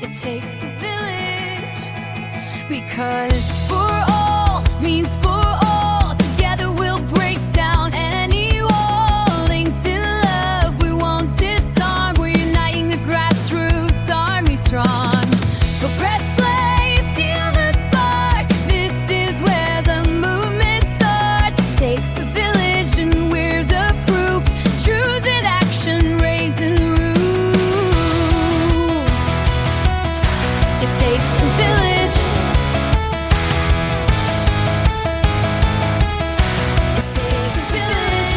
It takes a village, because for all means for all. Together we'll break down any wall. Linked in love, we won't disarm. We're uniting the grassroots army strong. So press play, feel the spark. This is where the movement starts. It takes a village and we're the proof. Truth in action, raising the roof. It takes a village. It takes a village.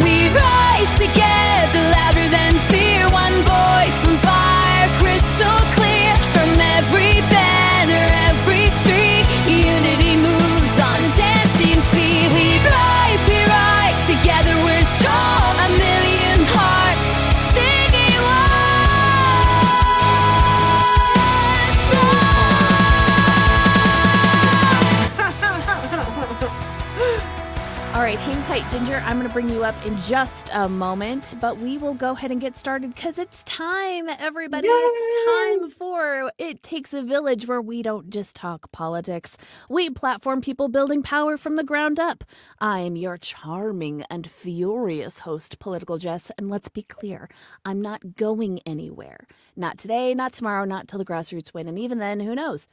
We rise together, louder than fear. One voice from fire, crystal clear. From every banner, every street, unity moves on dancing feet. We rise together, we're strong. A million hearts singing one song. All right, hang tight, Ginger. I'm going to bring you up in just a moment, but we will go ahead and get started because it's time, everybody. Yay! It's time for It Takes a Village, where we don't just talk politics. We platform people building power from the ground up. I'm your charming and furious host, Political Jess, and let's be clear, I'm not going anywhere. Not today, not tomorrow, not till the grassroots win, and even then, who knows?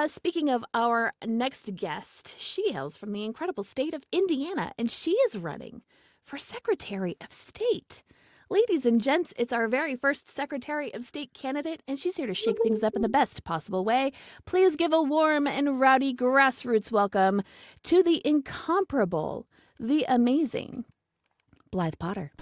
Speaking of our next guest, she hails from the incredible state of Indiana, and she is running for Secretary of State. Ladies and gents, it's our very first Secretary of State candidate, and she's here to shake things up in the best possible way. Please give a warm and rowdy grassroots welcome to the incomparable, the amazing Blythe Potter.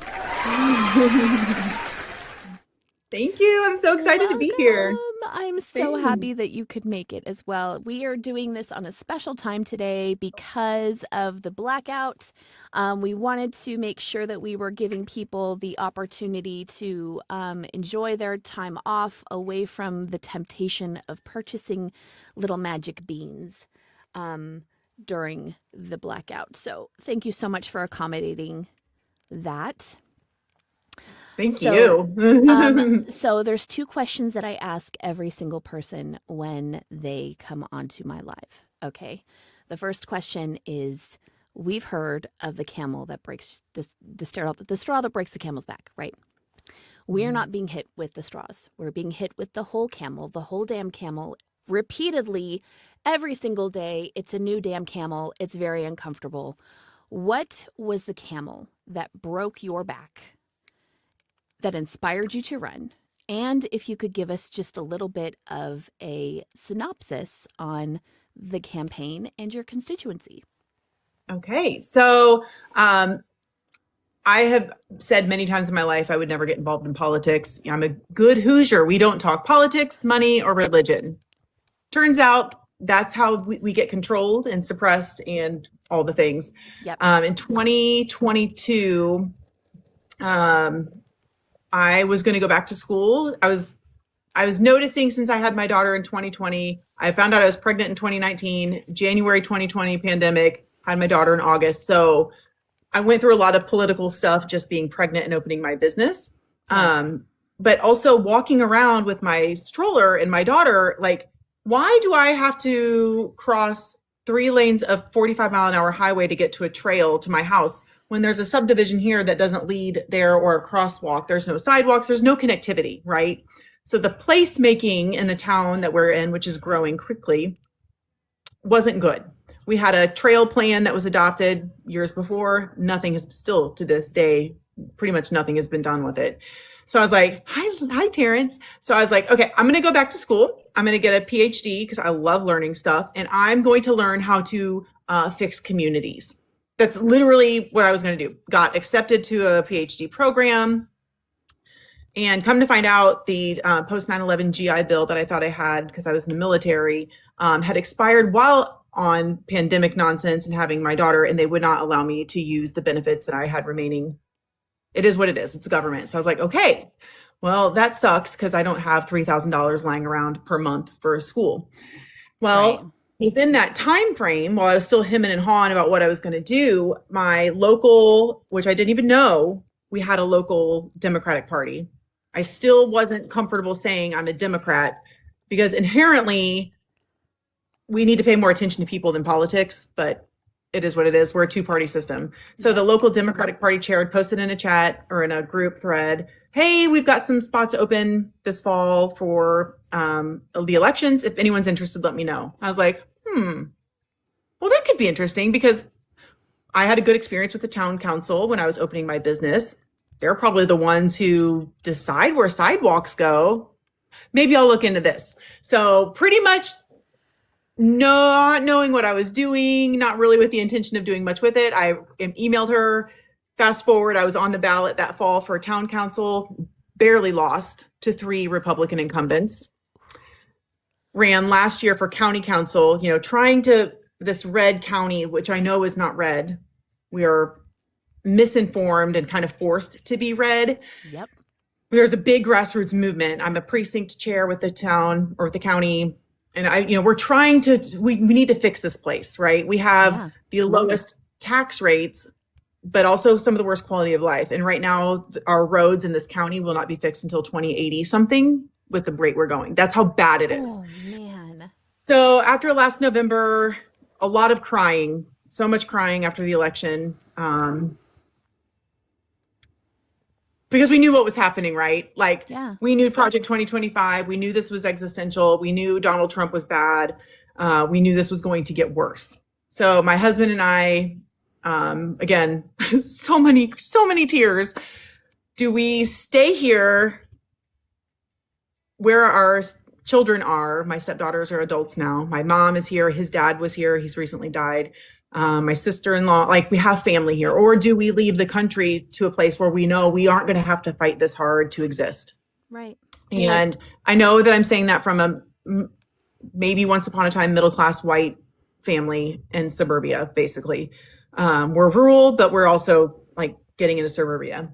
Thank you. I'm so excited to be here. Welcome. I'm so happy that you could make it as well. We are doing this on a special time today because of the blackout. We wanted to make sure that we were giving people the opportunity to enjoy their time off away from the temptation of purchasing little magic beans during the blackout. So thank you so much for accommodating that. Thank you. So there's two questions that I ask every single person when they come onto my live. Okay. The first question is, we've heard of the camel that breaks the straw that breaks the camel's back, right? We are not being hit with the straws. We're being hit with the whole camel, the whole damn camel, repeatedly every single day. It's a new damn camel. It's very uncomfortable. What was the camel that broke your back, that inspired you to run? And if you could give us just a little bit of a synopsis on the campaign and your constituency. Okay. So I have said many times in my life I would never get involved in politics. I'm a good Hoosier. We don't talk politics, money, or religion. Turns out that's how we get controlled and suppressed and all the things. Yep. In 2022, I was going to go back to school. I was noticing, since I had my daughter in 2020, I found out I was pregnant in 2019, January 2020 pandemic, had my daughter in August. So I went through a lot of political stuff, just being pregnant and opening my business. But also walking around with my stroller and my daughter, like, why do I have to cross 3 lanes of 45-mile-an-hour highway to get to a trail to my house when there's a subdivision here that doesn't lead there, or a crosswalk? There's no sidewalks, there's no connectivity, right? So the placemaking in the town that we're in, which is growing quickly, wasn't good. We had a trail plan that was adopted years before. Nothing has, still to this day, pretty much nothing has been done with it. So I was like, hi, Terrence. So I was like, okay, I'm going to go back to school. I'm going to get a PhD because I love learning stuff. And I'm going to learn how to fix communities. That's literally what I was going to do. Got accepted to a PhD program. And come to find out, the post 9/11 GI Bill that I thought I had because I was in the military had expired while on pandemic nonsense and having my daughter, and they would not allow me to use the benefits that I had remaining. It is what it is. It's government. So I was like, okay, well, that sucks because I don't have $3,000 lying around per month for school. Well, right. Within that time frame, while I was still hemming and hawing about what I was going to do, my local, which I didn't even know, we had a local Democratic Party. I still wasn't comfortable saying I'm a Democrat because inherently we need to pay more attention to people than politics, but it is what it is. We're a two-party system. So the local Democratic Party chair had posted in a chat or in a group thread, hey, we've got some spots open this fall for the elections. If anyone's interested, let me know. I was like, well, that could be interesting because I had a good experience with the town council when I was opening my business. They're probably the ones who decide where sidewalks go. Maybe I'll look into this. So pretty much not knowing what I was doing, not really with the intention of doing much with it. I emailed her. Fast forward, I was on the ballot that fall for town council, barely lost to 3 Republican incumbents. Ran last year for county council, trying to this red county, which I know is not red. We are misinformed and kind of forced to be red. Yep. There's a big grassroots movement. I'm a precinct chair with the town or with the county. And we're trying to, we need to fix this place, right? We have the lowest tax rates, but also some of the worst quality of life. And right now our roads in this county will not be fixed until 2080 something with the rate we're going. That's how bad it is. Oh man. So after last November, a lot of crying, so much crying after the election. Because we knew what was happening, right? We knew Project 2025. We knew this was existential. We knew Donald Trump was bad. We knew this was going to get worse. So my husband and I, again, so many tears. Do we stay here where our children are? My stepdaughters are adults now. My mom is here. His dad was here. He's recently died. My sister-in-law, we have family here. Or do we leave the country to a place where we know we aren't going to have to fight this hard to exist? Right. And I know that I'm saying that from a maybe once upon a time middle-class white family in suburbia, basically. We're rural, but we're also getting into suburbia.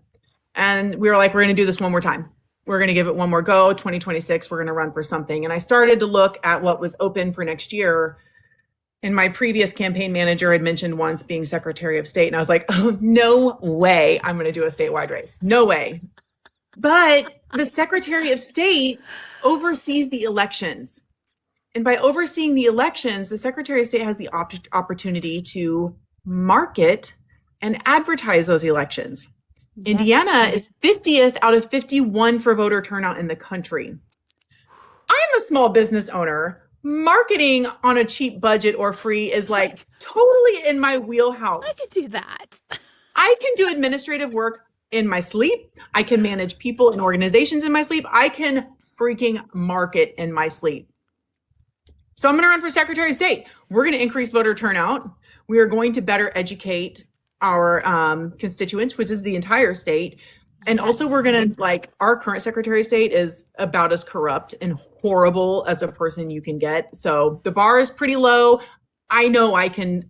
And we were like, we're going to do this one more time. We're going to give it one more go. 2026, we're going to run for something. And I started to look at what was open for next year. And my previous campaign manager had mentioned once being Secretary of State. And I was like, oh, no way I'm going to do a statewide race. No way. But the Secretary of State oversees the elections. And by overseeing the elections, the Secretary of State has the opportunity to market and advertise those elections. Yes. Indiana is 50th out of 51 for voter turnout in the country. I'm a small business owner. Marketing on a cheap budget or free is totally in my wheelhouse. I could do that. I can do administrative work in my sleep. I can manage people and organizations in my sleep. I can freaking market in my sleep. So I'm going to run for Secretary of State. We're going to increase voter turnout. We are going to better educate our constituents, which is the entire state. And also we're going to our current Secretary of State is about as corrupt and horrible as a person you can get. So the bar is pretty low. I know I can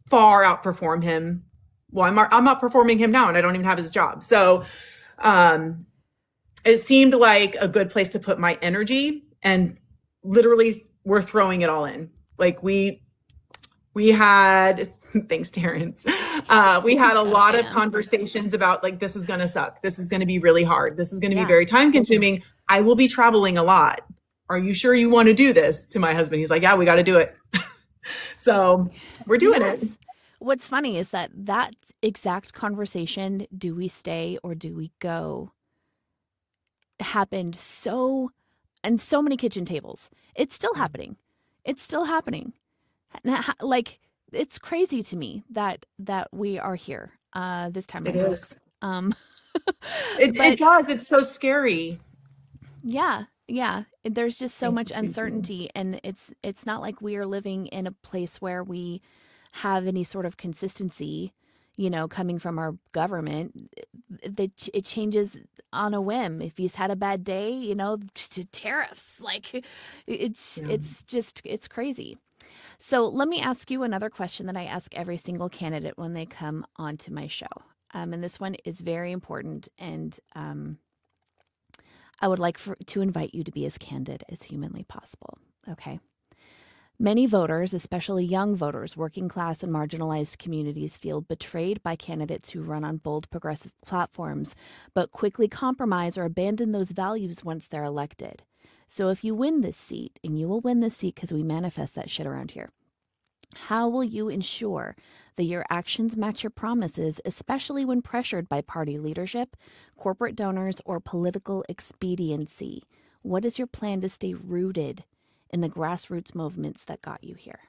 far outperform him. Well, I'm outperforming him now and I don't even have his job. So it seemed like a good place to put my energy, and literally we're throwing it all in. We had, thanks, Terrence. We had a lot of conversations about this is going to suck. This is going to be really hard. This is going to be very time consuming. I will be traveling a lot. Are you sure you want to do this? To my husband. He's like, yeah, we got to do it. So we're doing it. What's funny is that exact conversation, do we stay or do we go, happened so many kitchen tables. It's still happening. It's still happening. It's crazy to me that we are here this time. It is. It does. It's so scary. Yeah. There's just so much uncertainty, and it's not like we are living in a place where we have any sort of consistency, coming from our government. It changes on a whim. If he's had a bad day, tariffs. It's crazy. So let me ask you another question that I ask every single candidate when they come onto my show. And this one is very important. And I would like to invite you to be as candid as humanly possible. Okay. Many voters, especially young voters, working class and marginalized communities, feel betrayed by candidates who run on bold progressive platforms, but quickly compromise or abandon those values once they're elected. So if you win this seat, and you will win this seat because we manifest that shit around here, how will you ensure that your actions match your promises, especially when pressured by party leadership, corporate donors, or political expediency? What is your plan to stay rooted in the grassroots movements that got you here?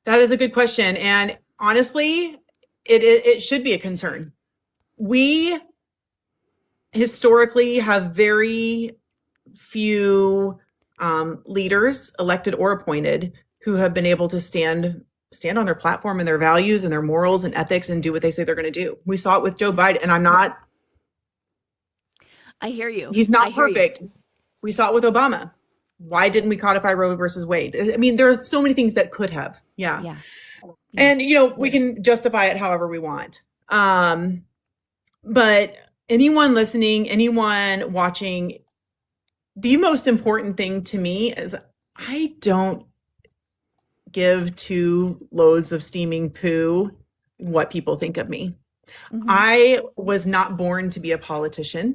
That is a good question. And honestly, it should be a concern. We historically have very few leaders, elected or appointed, who have been able to stand on their platform and their values and their morals and ethics and do what they say they're going to do. We saw it with Joe Biden, and I hear you. He's not perfect. We saw it with Obama. Why didn't we codify Roe versus Wade? I mean, there are so many things that could have. Yeah. And, we can justify it however we want. But anyone listening, anyone watching, the most important thing to me is I don't give 2 loads of steaming poo what people think of me. Mm-hmm. I was not born to be a politician.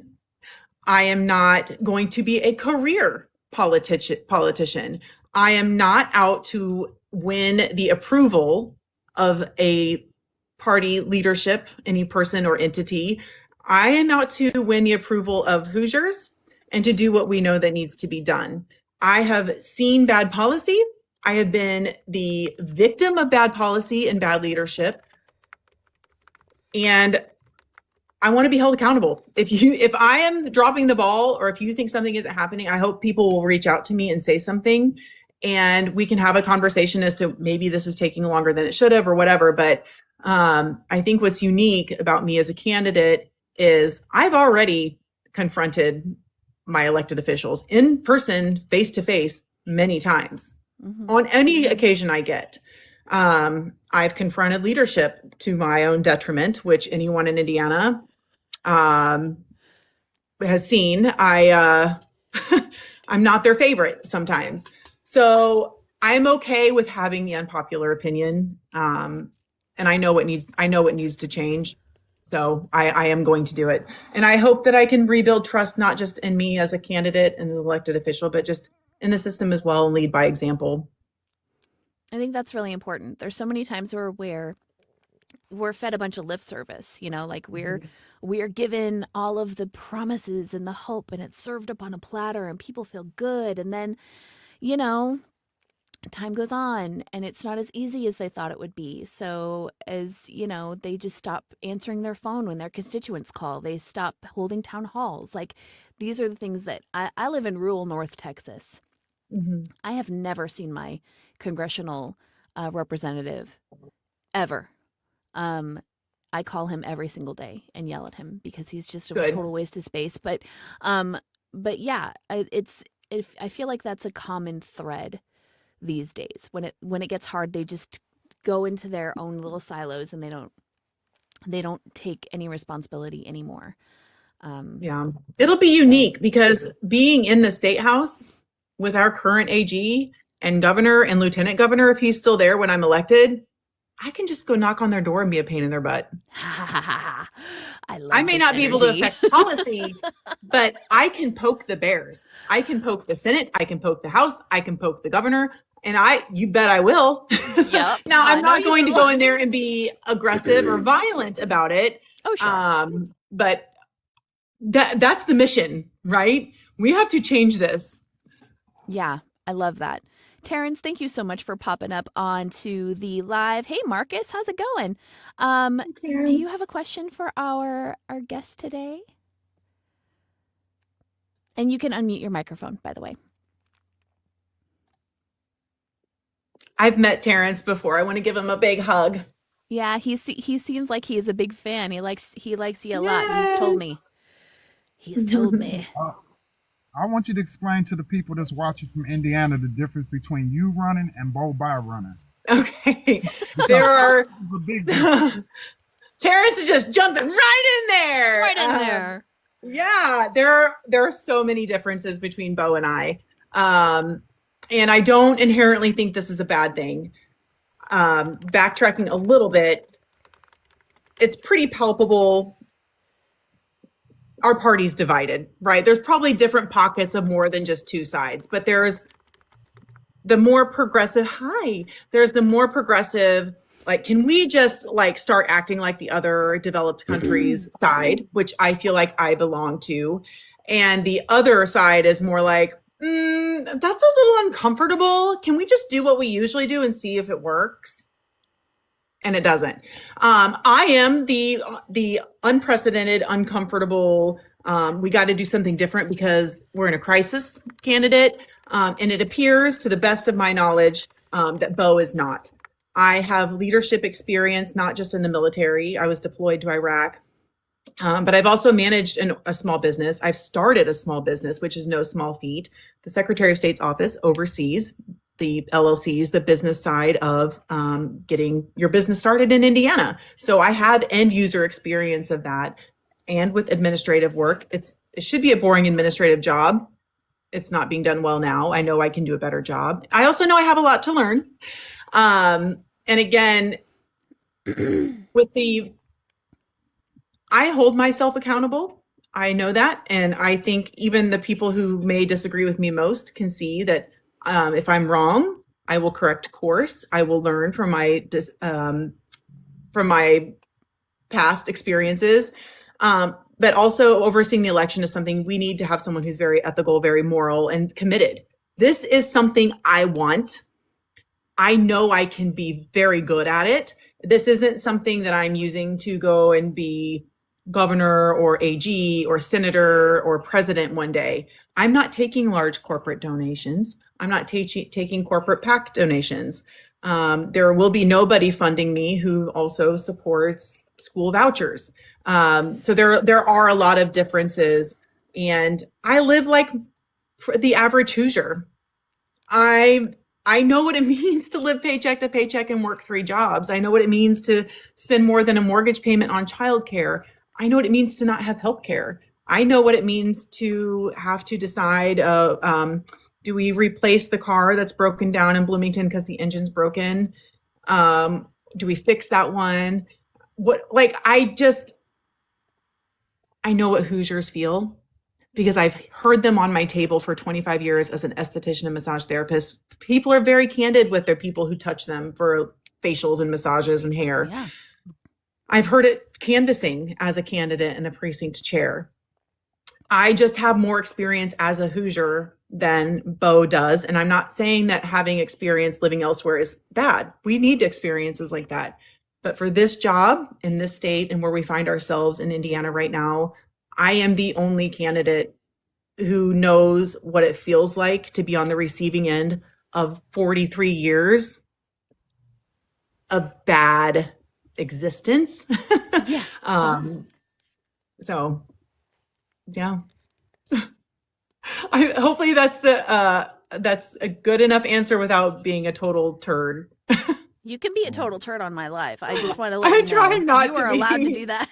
I am not going to be a career politician. I am not out to win the approval of a party leadership, any person or entity. I am out to win the approval of Hoosiers and to do what we know that needs to be done. I have seen bad policy. I have been the victim of bad policy and bad leadership. And I want to be held accountable. If I am dropping the ball, or if you think something isn't happening, I hope people will reach out to me and say something, and we can have a conversation as to maybe this is taking longer than it should have or whatever. But I think what's unique about me as a candidate is I've already confronted my elected officials in person, face to face, many times. Mm-hmm. On any occasion I get. I've confronted leadership to my own detriment, which anyone in Indiana has seen. I'm not their favorite sometimes. So I'm okay with having the unpopular opinion. And I know what needs to change. So I am going to do it. And I hope that I can rebuild trust, not just in me as a candidate and as an elected official, but just in the system as well, and lead by example. I think that's really important. There's so many times where we're fed a bunch of lip service, like we're given all of the promises and the hope, and it's served up on a platter and people feel good. And then, time goes on and it's not as easy as they thought it would be. So they just stop answering their phone when their constituents call. They stop holding town halls. Like, these are the things that I live in rural North Texas. Mm-hmm. I have never seen my congressional representative ever. I call him every single day and yell at him because he's just a total waste of space. But yeah, I feel like that's a common thread these days. When it gets hard, they just go into their own little silos and they don't take any responsibility anymore. Yeah, it'll be unique because being in the state house with our current AG and governor and lieutenant governor, if he's still there when I'm elected, I can just go knock on their door and be a pain in their butt. I may not be able to affect policy, but I can poke the bears. I can poke the Senate. I can poke the House. I can poke the governor. And you bet I will. Yep. Now, I'm not going to go in there and be aggressive or violent about it. Oh, sure. But that's the mission, right? We have to change this. Yeah, I love that. Terrence, thank you so much for popping up onto the live. Hey, Marcus, how's it going? Do you have a question for our guest today? And you can unmute your microphone, by the way. I've met Terrence before. I want to give him a big hug. Yeah, he seems like he is a big fan. He likes you a lot. He's told me. I want you to explain to the people that's watching from Indiana the difference between you running and Bo By running. Okay. Terrence is just jumping right in there. Right in there. Yeah, there are so many differences between Bo and I. And I don't inherently think this is a bad thing. Backtracking a little bit, it's pretty palpable. Our party's divided, right? There's probably different pockets of more than just two sides, but there's the more progressive, there's the more progressive, like, can we just like start acting like the other developed countries side, which I feel like I belong to. And the other side is more like, that's a little uncomfortable. Can we just do what we usually do and see if it works? And it doesn't. I am the unprecedented, uncomfortable. We got to do something different because we're in a crisis candidate, and it appears, to the best of my knowledge, that Bo is not. I have leadership experience, not just in the military. I was deployed to Iraq, but I've also managed a small business. I've started a small business, which is no small feat. The Secretary of State's office oversees the LLCs, the business side of getting your business started in Indiana. So I have end user experience of that. And with administrative work, it should be a boring administrative job. It's not being done well now. I know I can do a better job. I also know I have a lot to learn. And again, I hold myself accountable. I know that. And I think even the people who may disagree with me most can see that if I'm wrong, I will correct course. I will learn from my past experiences. But also overseeing the election is something we need to have someone who's very ethical, very moral, and committed. This is something I want. I know I can be very good at it. This isn't something that I'm using to go and be governor or AG or senator or president one day. I'm not taking large corporate donations. I'm not taking corporate PAC donations. There will be nobody funding me who also supports school vouchers. So there are a lot of differences, and I live like the average Hoosier. I know what it means to live paycheck to paycheck and work 3 jobs. I know what it means to spend more than a mortgage payment on childcare. I know what it means to not have health care. I know what it means to have to decide, do we replace the car that's broken down in Bloomington because the engine's broken? Do we fix that one? I know what Hoosiers feel because I've heard them on my table for 25 years as an esthetician and massage therapist. People are very candid with their people who touch them for facials and massages and hair. Yeah. I've heard it canvassing as a candidate and a precinct chair. I just have more experience as a Hoosier than Bo does. And I'm not saying that having experience living elsewhere is bad. We need experiences like that. But for this job in this state and where we find ourselves in Indiana right now, I am the only candidate who knows what it feels like to be on the receiving end of 43 years of bad existence. Yeah. So yeah. Hopefully that's a good enough answer without being a total turd. You can be a total turd on my life. I just want to let I'm you know. trying not you to are be. allowed to do that.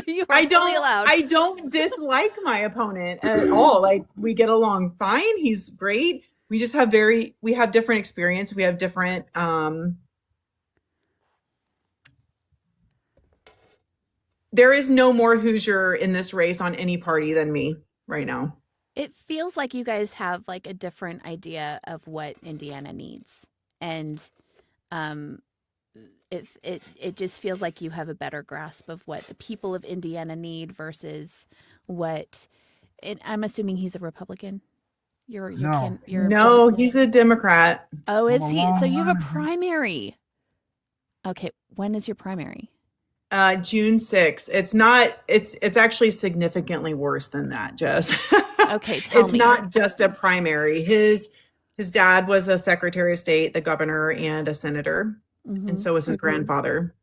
You are fully allowed. I don't dislike my opponent at all. Like, we get along fine. He's great. We just have we have different experience. We have different there is no more Hoosier in this race on any party than me right now. It feels like you guys have like a different idea of what Indiana needs. And it just feels like you have a better grasp of what the people of Indiana need versus what. I'm assuming he's a Republican. No, he's a Democrat. Oh, is he? So you have a primary. Okay, when is your primary? June 6th. It's actually significantly worse than that, Jess. Okay, tell me. It's not just a primary. His dad was a Secretary of State, the governor, and a senator. Mm-hmm. And so was his grandfather.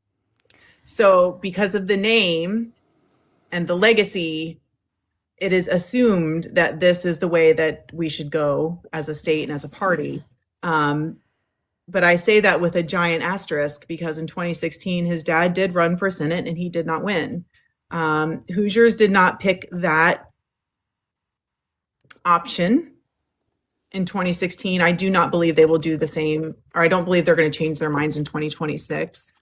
So because of the name and the legacy, it is assumed that this is the way that we should go as a state and as a party. But I say that with a giant asterisk because in 2016, his dad did run for Senate and he did not win. Hoosiers did not pick that option. in 2016. I do not believe they will do the same, or I don't believe they're going to change their minds in 2026.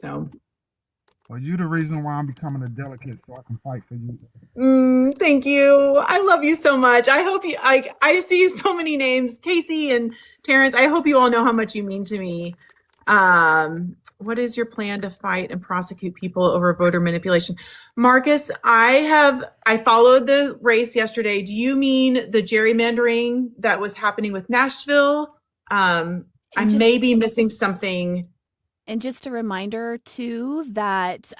So. Well, you're the reason why I'm becoming a delegate, so I can fight for you. Thank you. I love you so much. I hope you, I see so many names, Casey and Terrence. I hope you all know how much you mean to me. What is your plan to fight and prosecute people over voter manipulation? Marcus, I followed the race yesterday. Do you mean the gerrymandering that was happening with Nashville? I may be missing something. And just a reminder, too, that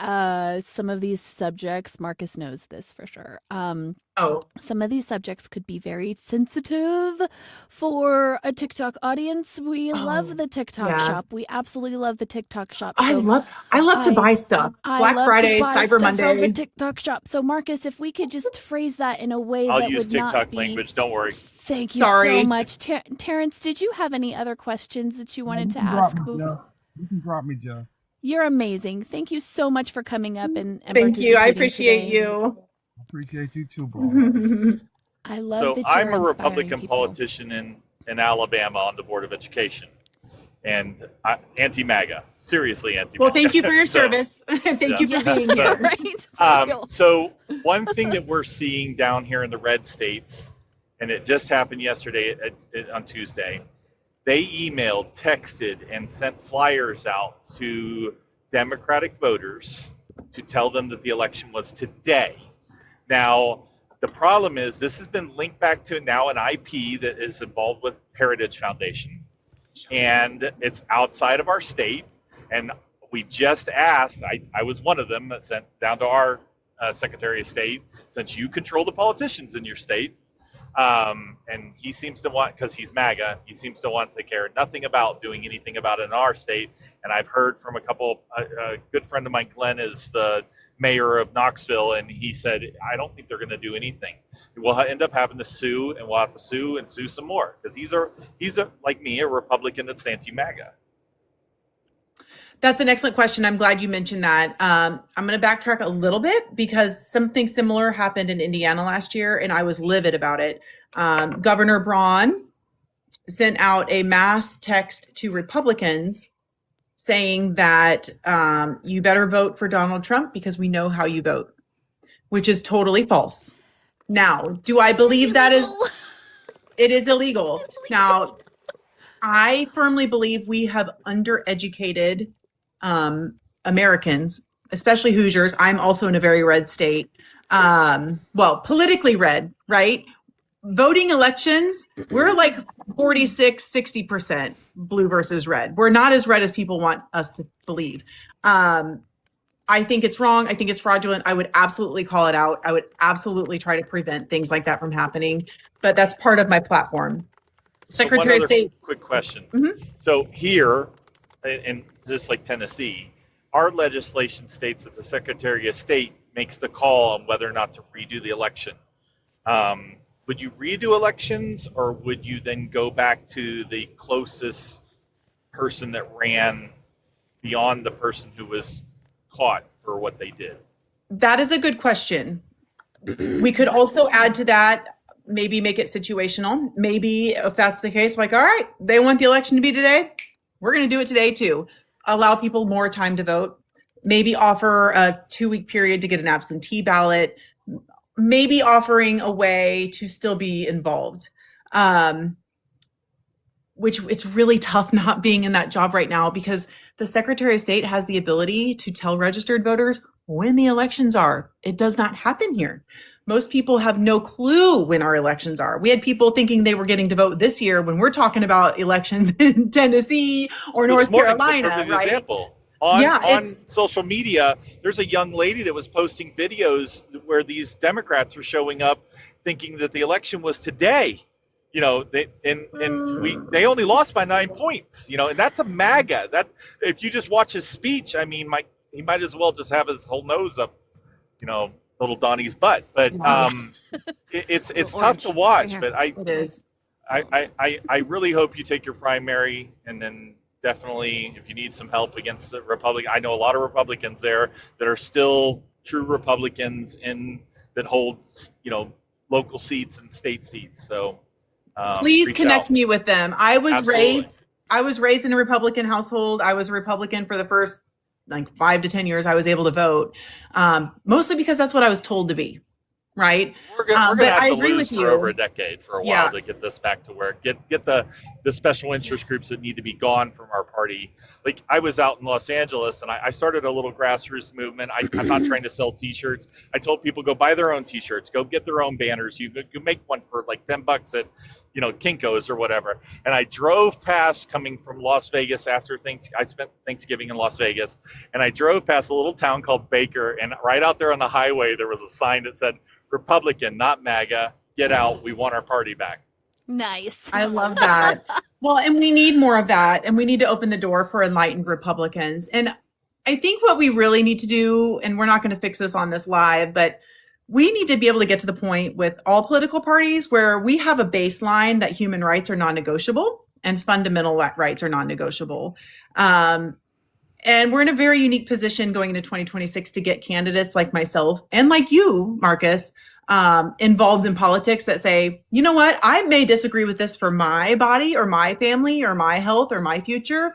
some of these subjects, Marcus knows this for sure, some of these subjects could be very sensitive for a TikTok audience. We love the TikTok shop. We absolutely love the TikTok shop. So I love to buy stuff. Black Friday, Cyber Monday. The TikTok shop. So, Marcus, if we could just phrase that in a way that would not be... I'll use TikTok language, don't worry. Thank you so much. Terrence, did you have any other questions that you wanted to ask? You can drop me, Jess. You're amazing. Thank you so much for coming up and thank you. I appreciate you. I appreciate you too, bro. I love so that I'm you're a Republican people. politician in Alabama on the Board of Education, and anti-MAGA. Seriously, anti-MAGA. Well, thank you for your service. Thank you for being here. Right? So one thing that we're seeing down here in the red states, and it just happened yesterday on Tuesday, they emailed, texted, and sent flyers out to Democratic voters to tell them that the election was today. Now, the problem is this has been linked back to now an IP that is involved with Heritage Foundation, and it's outside of our state. And we just asked, I was one of them that sent down to our Secretary of State, since you control the politicians in your state, and he seems to want, because he's MAGA, he seems to want to care nothing about doing anything about it in our state. And I've heard from a good friend of mine, Glenn, is the mayor of Knoxville, and he said, I don't think they're going to do anything. We'll end up having to sue, and we'll have to sue and sue some more, because he's like me, a Republican that's anti-MAGA. That's an excellent question. I'm glad you mentioned that. I'm going to backtrack a little bit because something similar happened in Indiana last year, and I was livid about it. Governor Braun sent out a mass text to Republicans saying that you better vote for Donald Trump because we know how you vote, which is totally false. Now, do I believe that it is illegal? Now, I firmly believe we have undereducated Americans, especially Hoosiers. I'm also in a very red state. Well, politically red, right? Voting elections, we're like 46, 60% blue versus red. We're not as red as people want us to believe. I think it's wrong. I think it's fraudulent. I would absolutely call it out. I would absolutely try to prevent things like that from happening. But that's part of my platform. Secretary of State. Quick question. Mm-hmm. So here, and just like Tennessee, our legislation states that the Secretary of State makes the call on whether or not to redo the election. Would you redo elections, or would you then go back to the closest person that ran beyond the person who was caught for what they did? That is a good question. We could also add to that, maybe make it situational. Maybe if that's the case, like, all right, they want the election to be today, we're going to do it today too. Allow people more time to vote. Maybe offer a 2-week period to get an absentee ballot. Maybe offering a way to still be involved. Which it's really tough not being in that job right now, because the Secretary of State has the ability to tell registered voters when the elections are. It does not happen here. Most people have no clue when our elections are. We had people thinking they were getting to vote this year when we're talking about elections in Tennessee or North Carolina, right? Example. On social media, there's a young lady that was posting videos where these Democrats were showing up thinking that the election was today. You know, they only lost by 9 points. You know, and that's a MAGA. That if you just watch his speech, I mean, he might as well just have his whole nose up, you know, little Donnie's butt. But it's tough to watch. But it is. I really hope you take your primary, and then definitely if you need some help against the Republican. I know a lot of Republicans there that are still true Republicans that hold, you know, local seats and state seats. So please reach connect out. me with them. I was Absolutely. raised in a Republican household. I was a Republican for the first like 5 to 10 years I was able to vote, mostly because that's what I was told to be. Right. We're gonna But have I to agree lose with for you. over a decade for a while Yeah. to get this back to where get the special interest groups that need to be gone from our party. Like I was out in Los Angeles and I started a little grassroots movement. I'm not trying to sell T-shirts. I told people go buy their own T-shirts, go get their own banners. You make one for like $10 at Kinko's or whatever. And I drove past coming from Las Vegas after I spent Thanksgiving in Las Vegas, and I drove past a little town called Baker, and right out there on the highway there was a sign that said, Republican, not MAGA, get out, we want our party back. Nice. I love that. Well, and we need more of that. And we need to open the door for enlightened Republicans. And I think what we really need to do, and we're not going to fix this on this live, but we need to be able to get to the point with all political parties where we have a baseline that human rights are non-negotiable and fundamental rights are non-negotiable. And we're in a very unique position going into 2026 to get candidates like myself and like you, Marcus, involved in politics that say, you know what, I may disagree with this for my body or my family or my health or my future,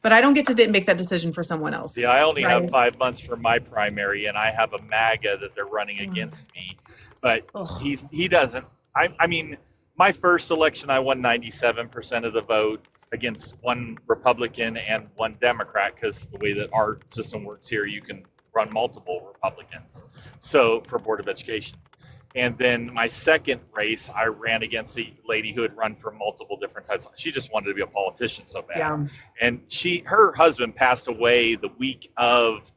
but I don't get to make that decision for someone else. Yeah, I only right? have 5 months for my primary, and I have a MAGA that they're running against me. But he doesn't. I mean, my first election, I won 97% of the vote against one Republican and one Democrat, because the way that our system works here, you can run multiple Republicans. So for Board of Education. And then my second race, I ran against a lady who had run for multiple different types. She just wanted to be a politician so bad. Yeah. And her husband passed away the week of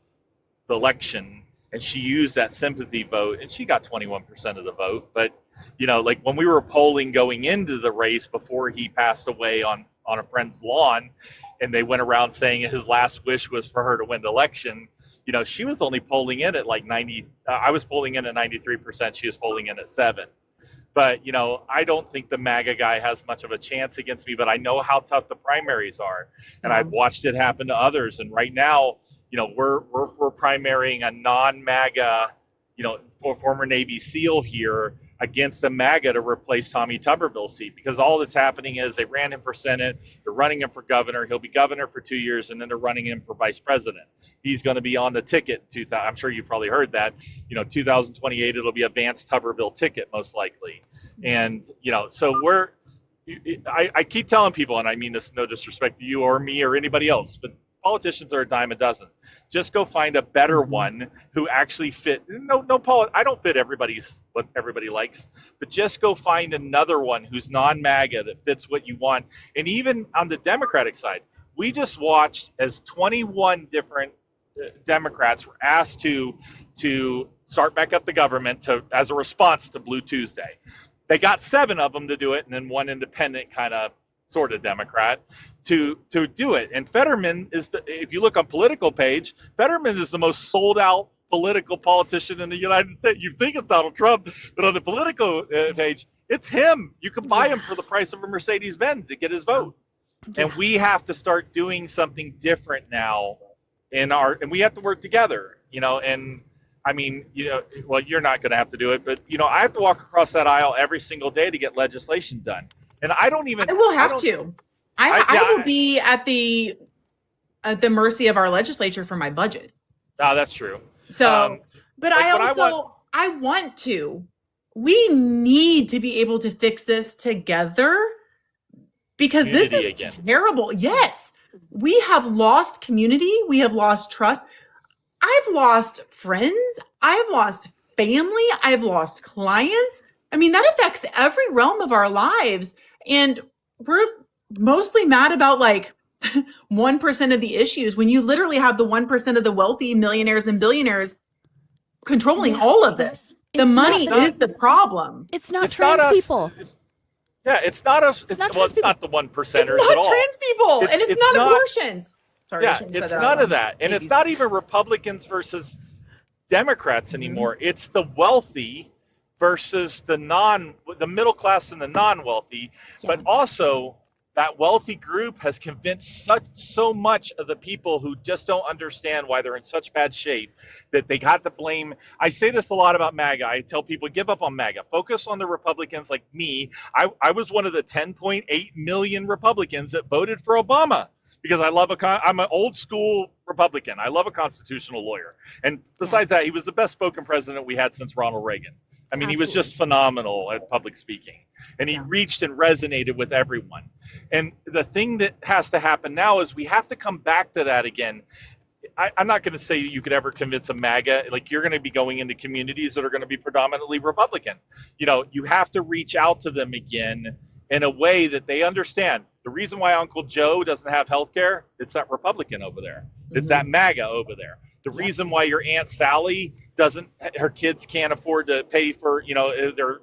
the election, and she used that sympathy vote, and she got 21% of the vote. But, like when we were polling going into the race before he passed away on a friend's lawn, and they went around saying his last wish was for her to win the election, she was only polling in at like 90. I was polling in at 93%. She was polling in at 7%. But, I don't think the MAGA guy has much of a chance against me, but I know how tough the primaries are. And I've watched it happen to others. And right now, we're primarying a non-MAGA, former Navy SEAL here against a MAGA to replace Tommy Tuberville's seat, because all that's happening is they ran him for Senate, they're running him for governor, he'll be governor for 2 years, and then they're running him for vice president. He's going to be on the ticket. I'm sure you've probably heard that. 2028, it'll be a Vance Tuberville ticket most likely. And so I keep telling people, and I mean this no disrespect to you or me or anybody else, but politicians are a dime a dozen. Just go find a better one who actually fit. I don't fit what everybody likes, but just go find another one who's non-MAGA that fits what you want. And even on the Democratic side, we just watched as 21 different Democrats were asked to start back up the government as a response to Blue Tuesday. They got 7 of them to do it, and then one independent sort of Democrat to do it. And Fetterman if you look on political page, Fetterman is the most sold out political politician in the United States. You think it's Donald Trump, but on the political page, it's him. You can buy him for the price of a Mercedes-Benz to get his vote. And we have to start doing something different now and we have to work together, and I mean, well, you're not going to have to do it, but I have to walk across that aisle every single day to get legislation done. And I will have to. I will be at the mercy of our legislature for my budget. Oh, that's true. So, but I want to. We need to be able to fix this together, because this is terrible. Yes, we have lost community. We have lost trust. I've lost friends. I've lost family. I've lost clients. I mean, that affects every realm of our lives. And we're mostly mad about like 1% of the issues when you literally have the 1% of the wealthy millionaires and billionaires controlling all of this. The money is the problem. It's not trans people. It's not the 1%ers It's at all. not trans people, and it's not abortions. Sorry, it's none of that. And it's not even Republicans versus Democrats anymore. It's the wealthy versus the middle class and the non-wealthy, but also that wealthy group has convinced so much of the people who just don't understand why they're in such bad shape that they got to blame. I say this a lot about MAGA. I tell people, give up on MAGA. Focus on the Republicans like me. I was one of the 10.8 million Republicans that voted for Obama because I'm an old school Republican. I love a constitutional lawyer. And besides that, he was the best spoken president we had since Ronald Reagan. I mean, Absolutely. He was just phenomenal at public speaking, and he reached and resonated with everyone. And the thing that has to happen now is we have to come back to that again. I'm not going to say you could ever convince a MAGA, like you're going to be going into communities that are going to be predominantly Republican. You have to reach out to them again in a way that they understand. The reason why Uncle Joe doesn't have health care, it's that Republican over there. It's that MAGA over there. The reason why your Aunt Sally her kids can't afford to pay for,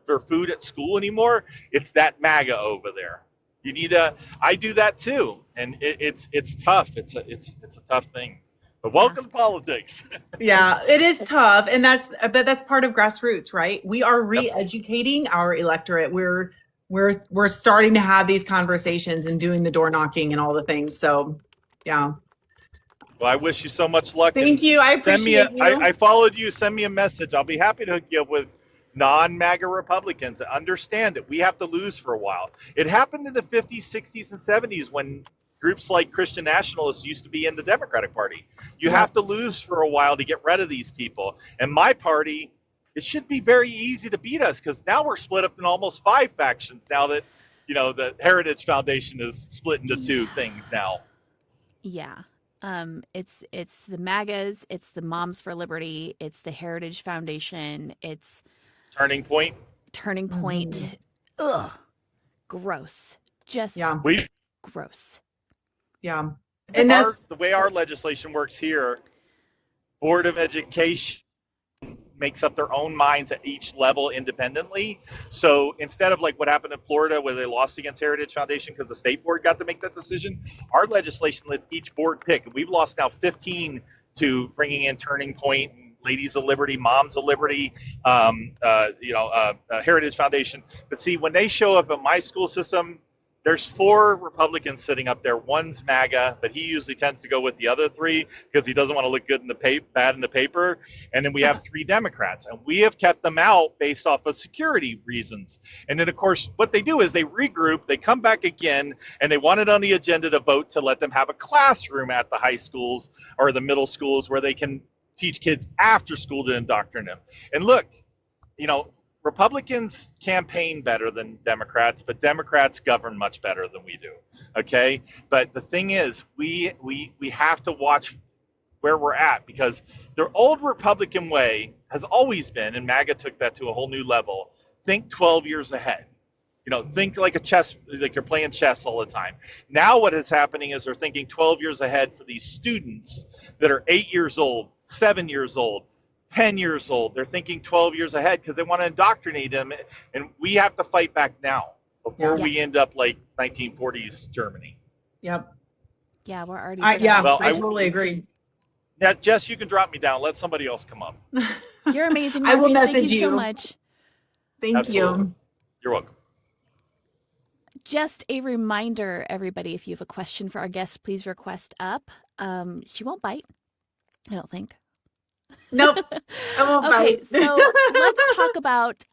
their food at school anymore, it's that MAGA over there. I do that too. And it's tough. It's a tough thing. But welcome to politics. Yeah, it is tough. And that's part of grassroots, right? We are re-educating our electorate. We're starting to have these conversations and doing the door knocking and all the things. So yeah. Well, I wish you so much luck. Thank you. I appreciate you. I followed you. Send me a message. I'll be happy to hook you up with non-MAGA Republicans that understand that we have to lose for a while. It happened in the 50s, 60s, and 70s when groups like Christian nationalists used to be in the Democratic Party. You have to lose for a while to get rid of these people. And my party, it should be very easy to beat us because now we're split up in almost 5 factions now that, the Heritage Foundation is split into 2 things now. Yeah. It's the MAGAs, it's the Moms for Liberty, it's the Heritage Foundation, it's Turning Point. Mm-hmm. Ugh. Gross. Just gross. Yeah. And that's the way our legislation works here. Board of Education makes up their own minds at each level independently. So instead of like what happened in Florida where they lost against Heritage Foundation because the state board got to make that decision, our legislation lets each board pick. We've lost now 15 to bringing in Turning Point, Ladies of Liberty, Moms of Liberty, Heritage Foundation. But see, when they show up at my school system, there's 4 Republicans sitting up there. One's MAGA, but he usually tends to go with the other 3 because he doesn't want to look good in the bad in the paper. And then we have 3 Democrats, and we have kept them out based off of security reasons. And then, of course, what they do is they regroup, they come back again, and they want it on the agenda to vote to let them have a classroom at the high schools or the middle schools where they can teach kids after school to indoctrinate them. And look, Republicans campaign better than Democrats, but Democrats govern much better than we do. Okay, but the thing is, we have to watch where we're at because their old Republican way has always been, and MAGA took that to a whole new level. Think 12 years ahead. Think like like you're playing chess all the time. Now what is happening is they're thinking 12 years ahead for these students that are 8 years old, 7 years old, 10 years old. They're thinking 12 years ahead because they want to indoctrinate them. And we have to fight back now before we end up like 1940s Germany. Yep. Yeah, we're already. I totally agree. Now, Jess, you can drop me down. Let somebody else come up. You're amazing. I will Marcus. message Thank you so you. much. Thank you. You're welcome. Just a reminder, everybody, if you have a question for our guest, please request up. She won't bite, I don't think. Nope. I won't Okay, bite. so let's talk about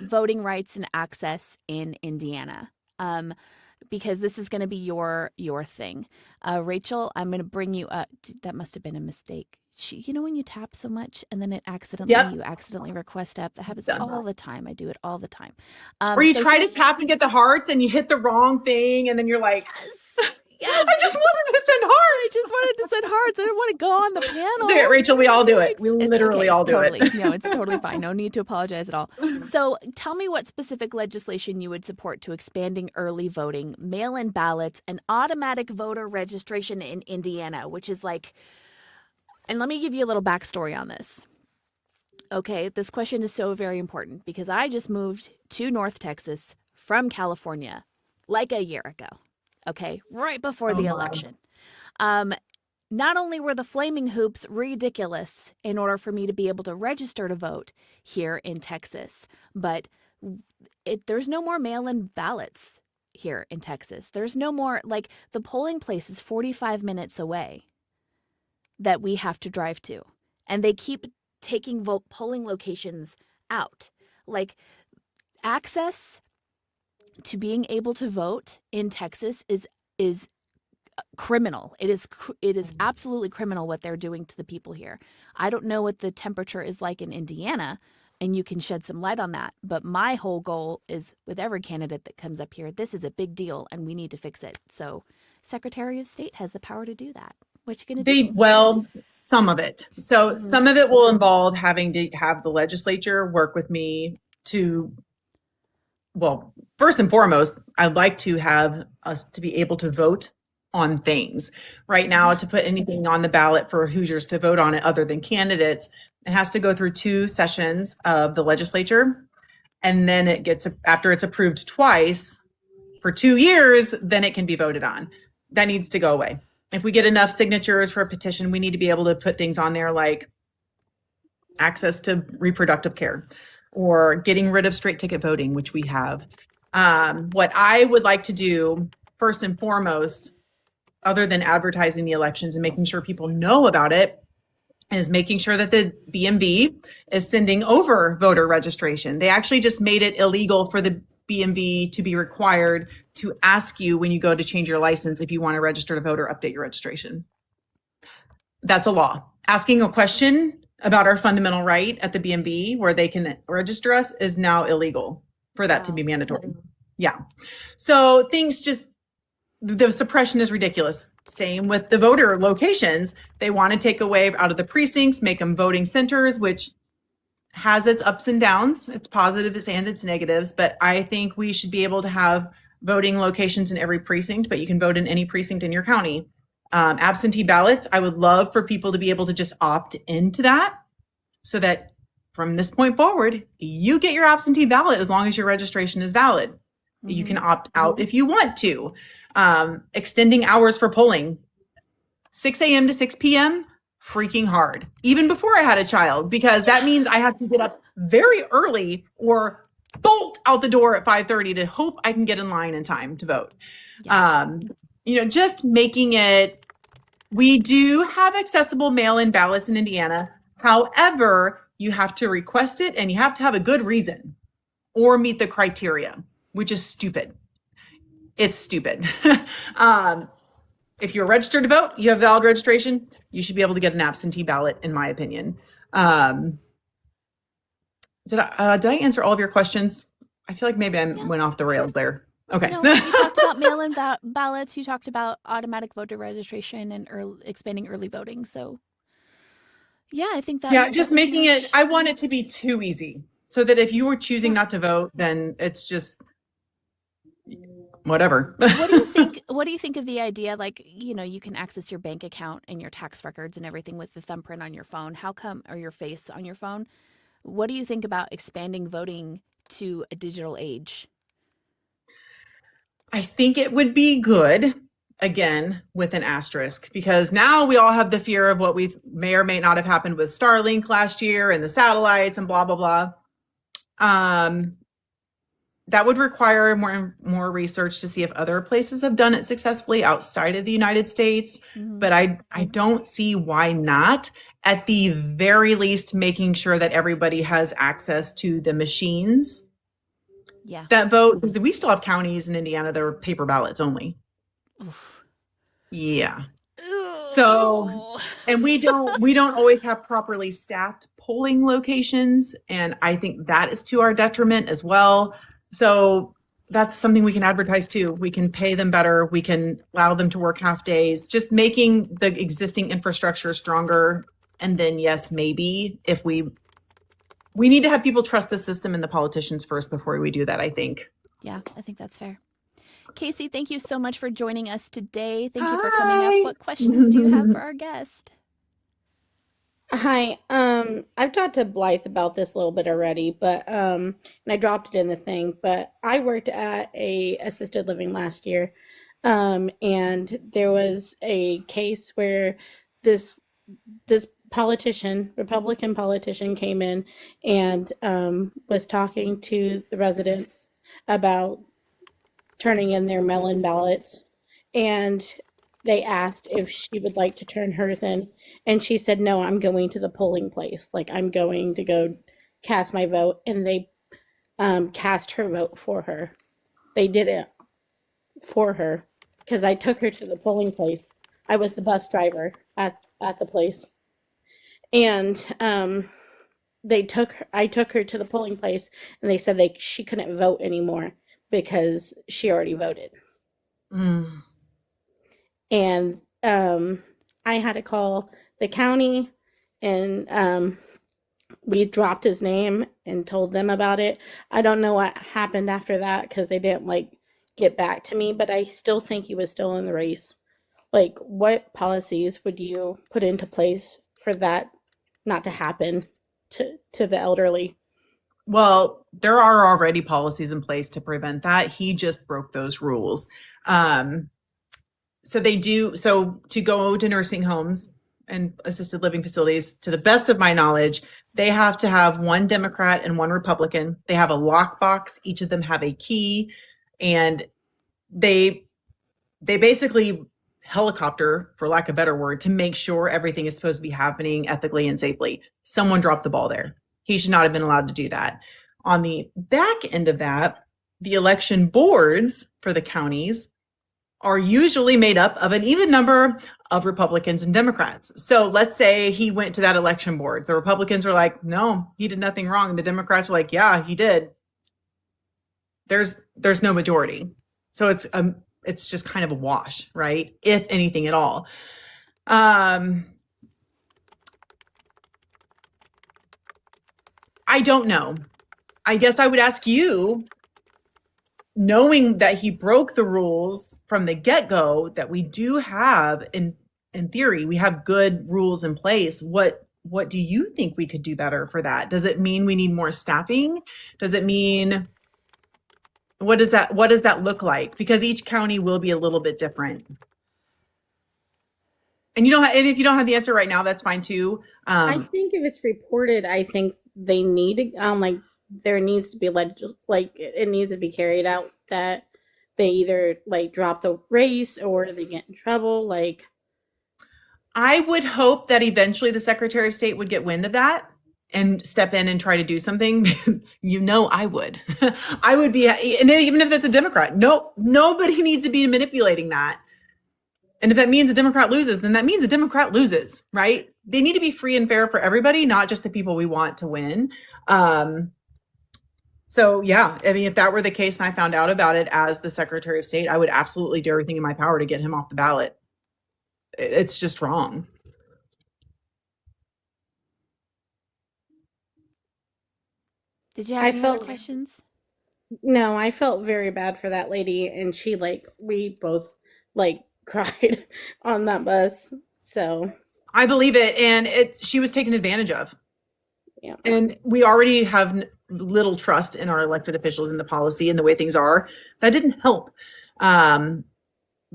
voting rights and access in Indiana, because this is going to be your thing. Rachel, I'm going to bring you up. That must have been a mistake. When you tap so much and then you accidentally request up. That happens all the time. I do it all the time. Or you try to tap and get the hearts and you hit the wrong thing and then you're like, yes. I just wanted to send hearts. I just wanted to send hearts. I didn't want to go on the panel. Do it, Rachel. We all do it. We literally all do totally. it. No, it's totally fine. No need to apologize at all. So tell me what specific legislation you would support to expanding early voting, mail-in ballots, and automatic voter registration in Indiana, which is like, and let me give you a little backstory on this. Okay, this question is so very important because I just moved to North Texas from California like a year ago. Okay, right before the election. Not only were the flaming hoops ridiculous in order for me to be able to register to vote here in Texas, but there's no more mail-in ballots. here in Texas. There's no more, like, the polling place is 45 minutes away that we have to drive to. And they keep taking polling locations out. Like, access to being able to vote in Texas is criminal. It is absolutely criminal what they're doing to the people here. I don't know what the temperature is like in Indiana, and you can shed some light on that. But my whole goal is, with every candidate that comes up here, this is a big deal and we need to fix it. So Secretary of State has the power to do that. What you going to do? Well, some of it. So some of it will involve having to have the legislature work with me to, well, first and foremost, I'd like to have us to be able to vote on things. Right now, to put anything on the ballot for Hoosiers to vote on it other than candidates, it has to go through 2 sessions of the legislature. And then it gets, after it's approved twice for 2 years, then it can be voted on. That needs to go away. If we get enough signatures for a petition, we need to be able to put things on there like access to reproductive care or getting rid of straight ticket voting, which we have. What I would like to do first and foremost, other than advertising the elections and making sure people know about it, is making sure that the BMV is sending over voter registration. They actually just made it illegal for the BMV to be required to ask you when you go to change your license if you want to register to vote or update your registration. That's a law. Asking a question about our fundamental right at the BMV where they can register us is now illegal for that to be mandatory. Yeah. So things just, the suppression is ridiculous. Same with the voter locations. They want to take away out of the precincts, make them voting centers, which has its ups and downs, its positives and its negatives. But I think we should be able to have voting locations in every precinct, but you can vote in any precinct in your county. Absentee ballots, I would love for people to be able to just opt into that so that from this point forward, you get your absentee ballot as long as your registration is valid. Mm-hmm. You can opt out if you want to. Extending hours for polling, 6 a.m. to 6 p.m., freaking hard, even before I had a child, because that means I have to get up very early or bolt out the door at 5:30 to hope I can get in line in time to vote. Yeah. Just making it, we do have accessible mail-in ballots in Indiana. However, you have to request it and you have to have a good reason or meet the criteria, which is stupid. It's stupid. If you're registered to vote, you have valid registration, you should be able to get an absentee ballot, in my opinion. Did I answer all of your questions? I feel like maybe I went off the rails there. Okay. No, you talked about mail-in ballots. You talked about automatic voter registration and expanding early voting. So, yeah, I think that. Yeah, just making it. I want it to be too easy, so that if you were choosing not to vote, then it's just whatever. What do you think? What do you think of the idea? Like, you can access your bank account and your tax records and everything with the thumbprint on your phone. How come, or your face on your phone? What do you think about expanding voting to a digital age? I think it would be good, again, with an asterisk, because now we all have the fear of what we may or may not have happened with Starlink last year and the satellites and blah, blah, blah. That would require more research to see if other places have done it successfully outside of the United States. Mm-hmm. But I don't see why not. At the very least, making sure that everybody has access to the machines that vote. Because we still have counties in Indiana that are paper ballots only. Oof. Yeah. So, and we don't always have properly staffed polling locations. And I think that is to our detriment as well. So that's something we can advertise too. We can pay them better. We can allow them to work half days, just making the existing infrastructure stronger. And then, yes, maybe if we need to have people trust the system and the politicians first before we do that, I think. Yeah, I think that's fair. Casey, thank you so much for joining us today. Thank you for coming up. What questions do you have for our guest? Hi. I've talked to Blythe about this a little bit already, but and I dropped it in the thing, but I worked at a assisted living last year. And there was a case where this Republican politician came in and was talking to the residents about turning in their mail-in ballots, and they asked if she would like to turn hers in, and she said, no, I'm going to the polling place. Like, I'm going to go cast my vote. And they cast her vote for her. They did it for her because I took her to the polling place. I was the bus driver at the place. And I took her to the polling place, and they said she couldn't vote anymore because she already voted. And I had to call the county, and we dropped his name and told them about it. I don't know what happened after that because they didn't get back to me, but I still think he was still in the race. Like, what policies would you put into place for that not to happen to the elderly? Well, there are already policies in place to prevent that. He just broke those rules. So to go to nursing homes and assisted living facilities, to the best of my knowledge, they have to have one Democrat and one Republican. They have a lockbox. Each of them have a key, and they basically helicopter, for lack of a better word, to make sure everything is supposed to be happening ethically and safely. Someone dropped the ball there. He should not have been allowed to do that. On the back end of that, the election boards for the counties are usually made up of an even number of Republicans and Democrats. So let's say he went to that election board. The Republicans are like, no, he did nothing wrong. The Democrats are like, yeah, he did. There's no majority. So it's just kind of a wash, right? If anything at all. I don't know. I guess I would ask you, knowing that he broke the rules from the get-go, that we do have, in theory, we have good rules in place. What do you think we could do better for that? Does it mean we need more staffing? Does it mean, what does that look like? Because each county will be a little bit different. And and if you don't have the answer right now, that's fine too. I think if it's reported, I think they need there needs to be it needs to be carried out that they either drop the race or they get in trouble. I would hope that eventually the Secretary of State would get wind of that and step in and try to do something. I would. I would be, and even if that's a Democrat, nobody needs to be manipulating that. And if that means a Democrat loses, then that means a Democrat loses, right? They need to be free and fair for everybody, not just the people we want to win. So yeah, I mean, if that were the case and I found out about it as the Secretary of State, I would absolutely do everything in my power to get him off the ballot. It's just wrong. Did you have any other questions? No, I felt very bad for that lady, and she we both cried on that bus. So I believe it, and she was taken advantage of. Yeah. And we already have little trust in our elected officials and the policy and the way things are. That didn't help. But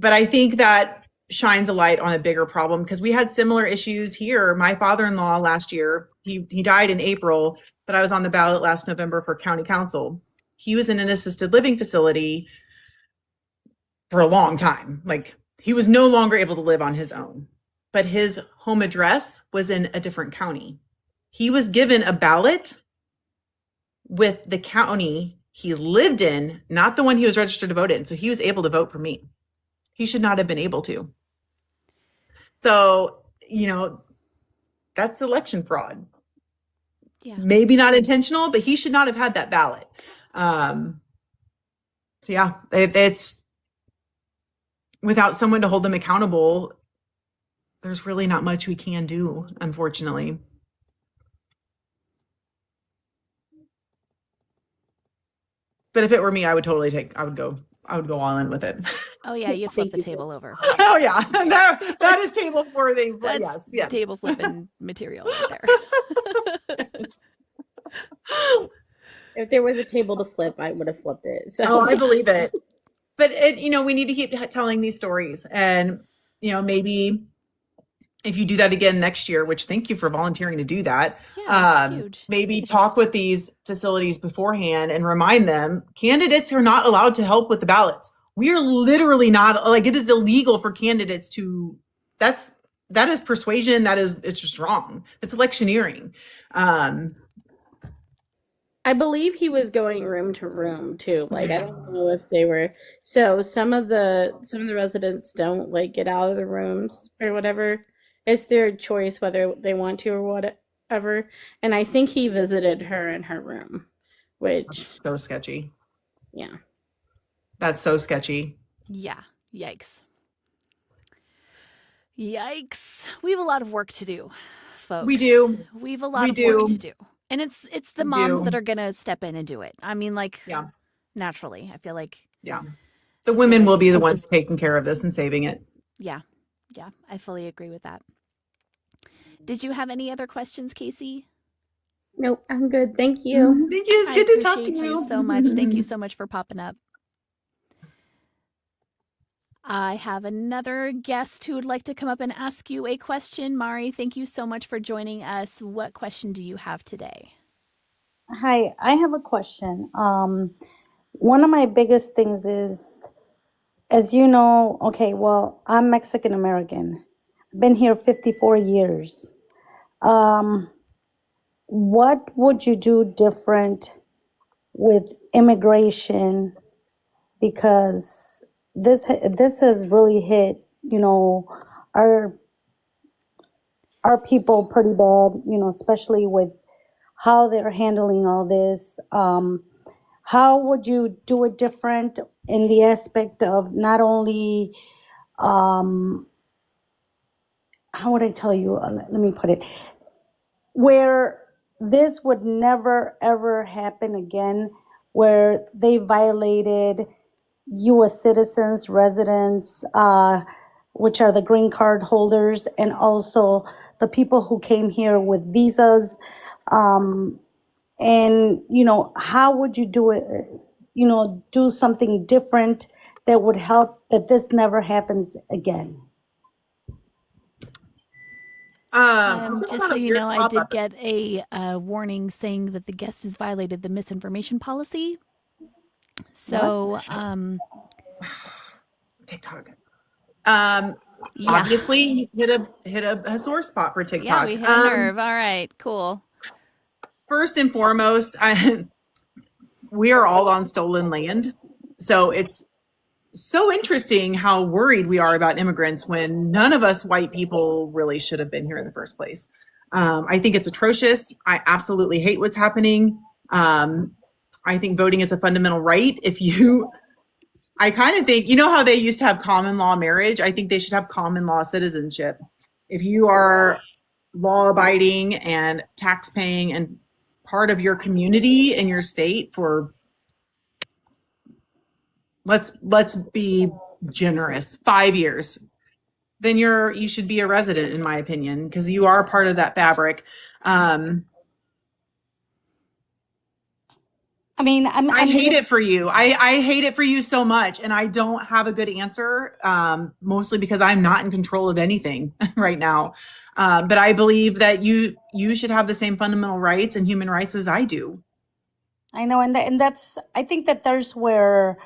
I think that shines a light on a bigger problem, because we had similar issues here. My father-in-law last year, he died in April, but I was on the ballot last November for county council. He was in an assisted living facility for a long time. He was no longer able to live on his own, but his home address was in a different county. He was given a ballot with the county he lived in, not the one he was registered to vote in. So he was able to vote for me. He should not have been able to. So, that's election fraud. Yeah. Maybe not intentional, but he should not have had that ballot. So yeah, it's without someone to hold them accountable, there's really not much we can do, unfortunately. But if it were me, I would go all in with it. Oh yeah, you'd flip the table over. Oh yeah, that is table worthy. Yes. Table flipping material right there. If there was a table to flip, I would have flipped it. So I believe it. But we need to keep telling these stories, and maybe if you do that again next year, which thank you for volunteering to do that, Yeah, it's huge. maybe talk with these facilities beforehand and remind them candidates are not allowed to help with the ballots. We are literally not, like, it is illegal for candidates to, that is persuasion. It's just wrong. It's electioneering. I believe he was going room to room too. Like I don't know if they were, so some of the residents don't like get out of the rooms or whatever. It's their choice whether they want to or whatever. And I think he visited her in her room, which So sketchy. yeah. That's so sketchy. Yeah. Yikes. Yikes. We have a lot of work to do, folks. We do. We have a lot We of do. work to do. And it's the We moms do. that are going to step in and do it. I mean, like, Yeah. naturally, I feel like, Yeah. The women will be the ones taking care of this and saving it. yeah. Yeah. I fully agree with that. Did you have any other questions, Casey? Nope, I'm good. Thank you. Thank you. It's I good to talk to appreciate you so much. Thank you so much for popping up. I have another guest who would like to come up and ask you a question. Mari, thank you so much for joining us. What question do you have today? Hi, I have a question. One of my biggest things is, as you know, okay, well, I'm Mexican American. I've been here 54 years. What would you do different with immigration? Because this has really hit, our people pretty bad, especially with how they're handling all this. How would you do it different in the aspect of not only, how would I tell you? Let me put it, where this would never ever happen again, where they violated U.S. citizens, residents, which are the green card holders, and also the people who came here with visas. And, how would you do it, do something different that would help that this never happens again? Just so you know, I did get a warning saying that the guest has violated the misinformation policy. So, TikTok. yeah. Obviously hit a sore spot for TikTok. Yeah, we hit a nerve. All right, cool. First and foremost, we are all on stolen land. So it's so interesting how worried we are about immigrants when none of us white people really should have been here in the first place. I think it's atrocious. I absolutely hate what's happening. I think voting is a fundamental right. I kind of think, how they used to have common law marriage? I think they should have common law citizenship. If you are law abiding and tax paying and part of your community and your state for, let's be generous, 5 years, then you should be a resident, in my opinion, because you are part of that fabric. I hate it for you. I hate it for you so much. And I don't have a good answer, mostly because I'm not in control of anything right now. But I believe that you should have the same fundamental rights and human rights as I do. I know. And that's, I think that there's where,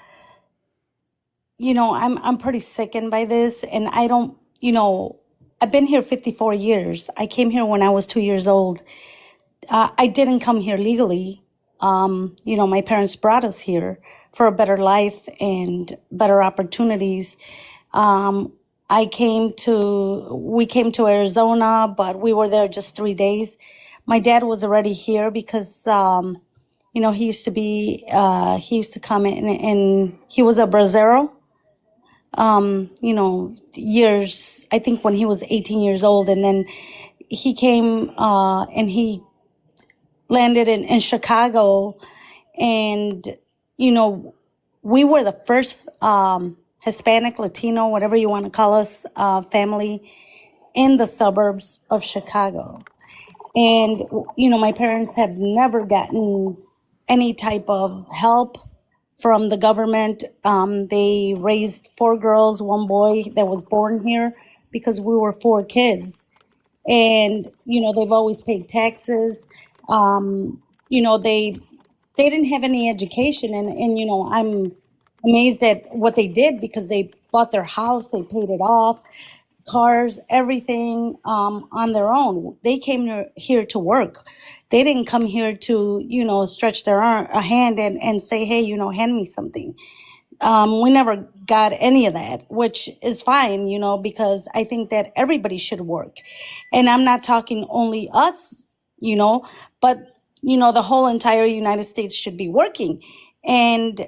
I'm pretty sickened by this. And I don't, I've been here 54 years. I came here when I was 2 years old. I didn't come here legally. My parents brought us here for a better life and better opportunities. We came to Arizona, but we were there just 3 days. My dad was already here because, he used to come in and he was a bracero. Years, I think when he was 18 years old, and then he came, and he landed in Chicago, and we were the first Hispanic, Latino, whatever you want to call us, family in the suburbs of Chicago. And my parents have never gotten any type of help from the government. They raised 4 girls, 1 boy that was born here. because we were 4 kids. And, they've always paid taxes. They didn't have any education. And I'm amazed at what they did because they bought their house, they paid it off, cars, everything on their own. They came here to work. They didn't come here to, stretch a hand and say, hey, hand me something. We never got any of that, which is fine, because I think that everybody should work. And I'm not talking only us, but, the whole entire United States should be working. And,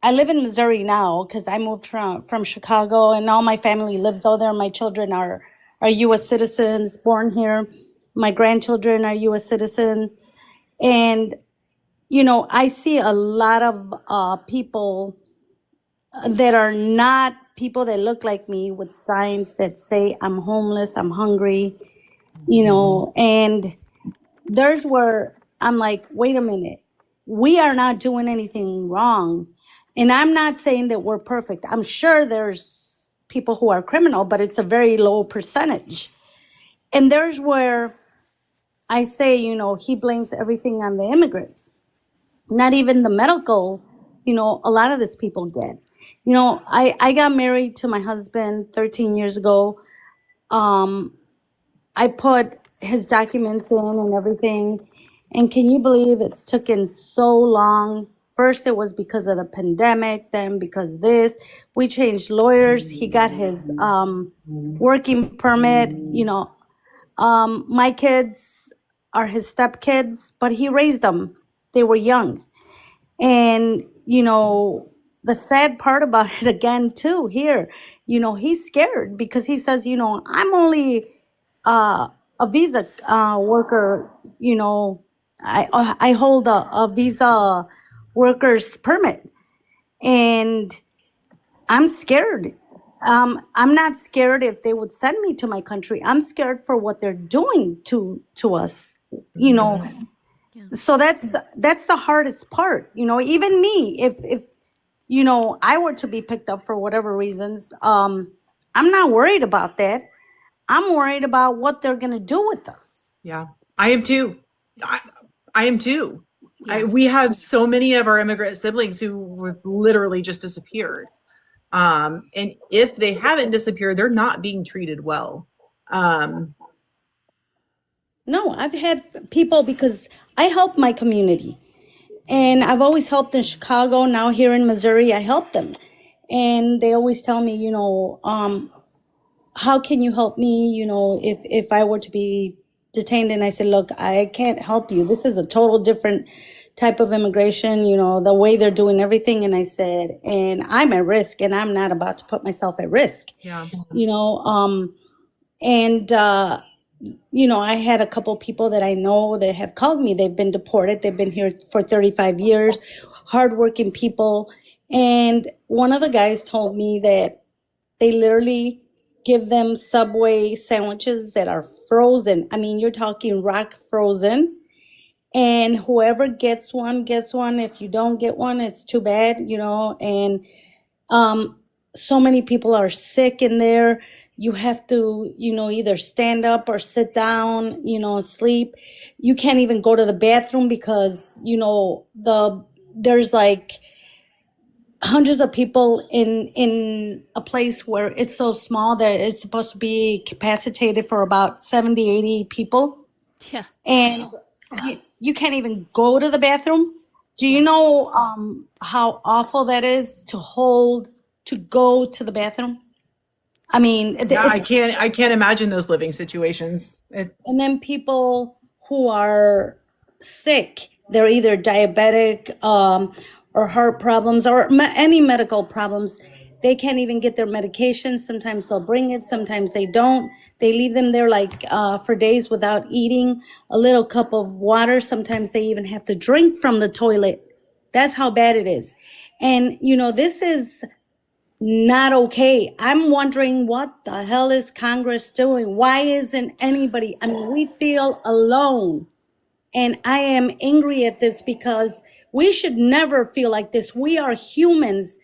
I live in Missouri now because I moved from Chicago, and all my family lives over there. My children are U.S. citizens born here. My grandchildren are U.S. citizens. And I see a lot of people that are not people that look like me with signs that say, I'm homeless, I'm hungry, and there's where I'm like, wait a minute, we are not doing anything wrong. And I'm not saying that we're perfect. I'm sure there's people who are criminal, but it's a very low percentage. And there's where I say, he blames everything on the immigrants. Not even the medical, a lot of these people get. I got married to my husband 13 years ago. I put his documents in and everything. And can you believe it's taken so long? First, it was because of the pandemic, then because this. We changed lawyers. He got his working permit. My kids are his stepkids, but he raised them. They were young. And, the sad part about it again, too, here, he's scared because he says, I'm only a visa worker, I hold a visa worker's permit. And I'm scared. I'm not scared if they would send me to my country. I'm scared for what they're doing to us, So that's the hardest part, even me, if I were to be picked up for whatever reasons, I'm not worried about that. I'm worried about what they're going to do with us. Yeah, I am too. I am too. We have so many of our immigrant siblings who have literally just disappeared. And if they haven't disappeared, they're not being treated well. No, I've had people, because I help my community. And I've always helped in Chicago. Now here in Missouri, I help them. And they always tell me, how can you help me, if I were to be detained? And I said, look, I can't help you. This is a total different type of immigration, the way they're doing everything. And I said, and I'm at risk, and I'm not about to put myself at risk. Yeah. I had a couple people that I know that have called me. They've been deported. They've been here for 35 years, hardworking people. And one of the guys told me that they literally give them Subway sandwiches that are frozen. I mean, you're talking rock frozen. And whoever gets one, gets one. If you don't get one, it's too bad, And so many people are sick in there. You have to, either stand up or sit down, sleep. You can't even go to the bathroom because, there's like hundreds of people in a place where it's so small that it's supposed to be capacitated for about 70, 80 people. Yeah. And you can't even go to the bathroom. Do you know how awful that is to go to the bathroom? I mean, I can't imagine those living situations. And then people who are sick, they're either diabetic or heart problems or any medical problems. They can't even get their medication. Sometimes they'll bring it, sometimes they don't. They leave them there for days without eating, a little cup of water. Sometimes they even have to drink from the toilet. That's how bad it is. And, this is not okay. I'm wondering what the hell is Congress doing? Why isn't anybody? I mean, we feel alone. And I am angry at this because we should never feel like this. We are humans.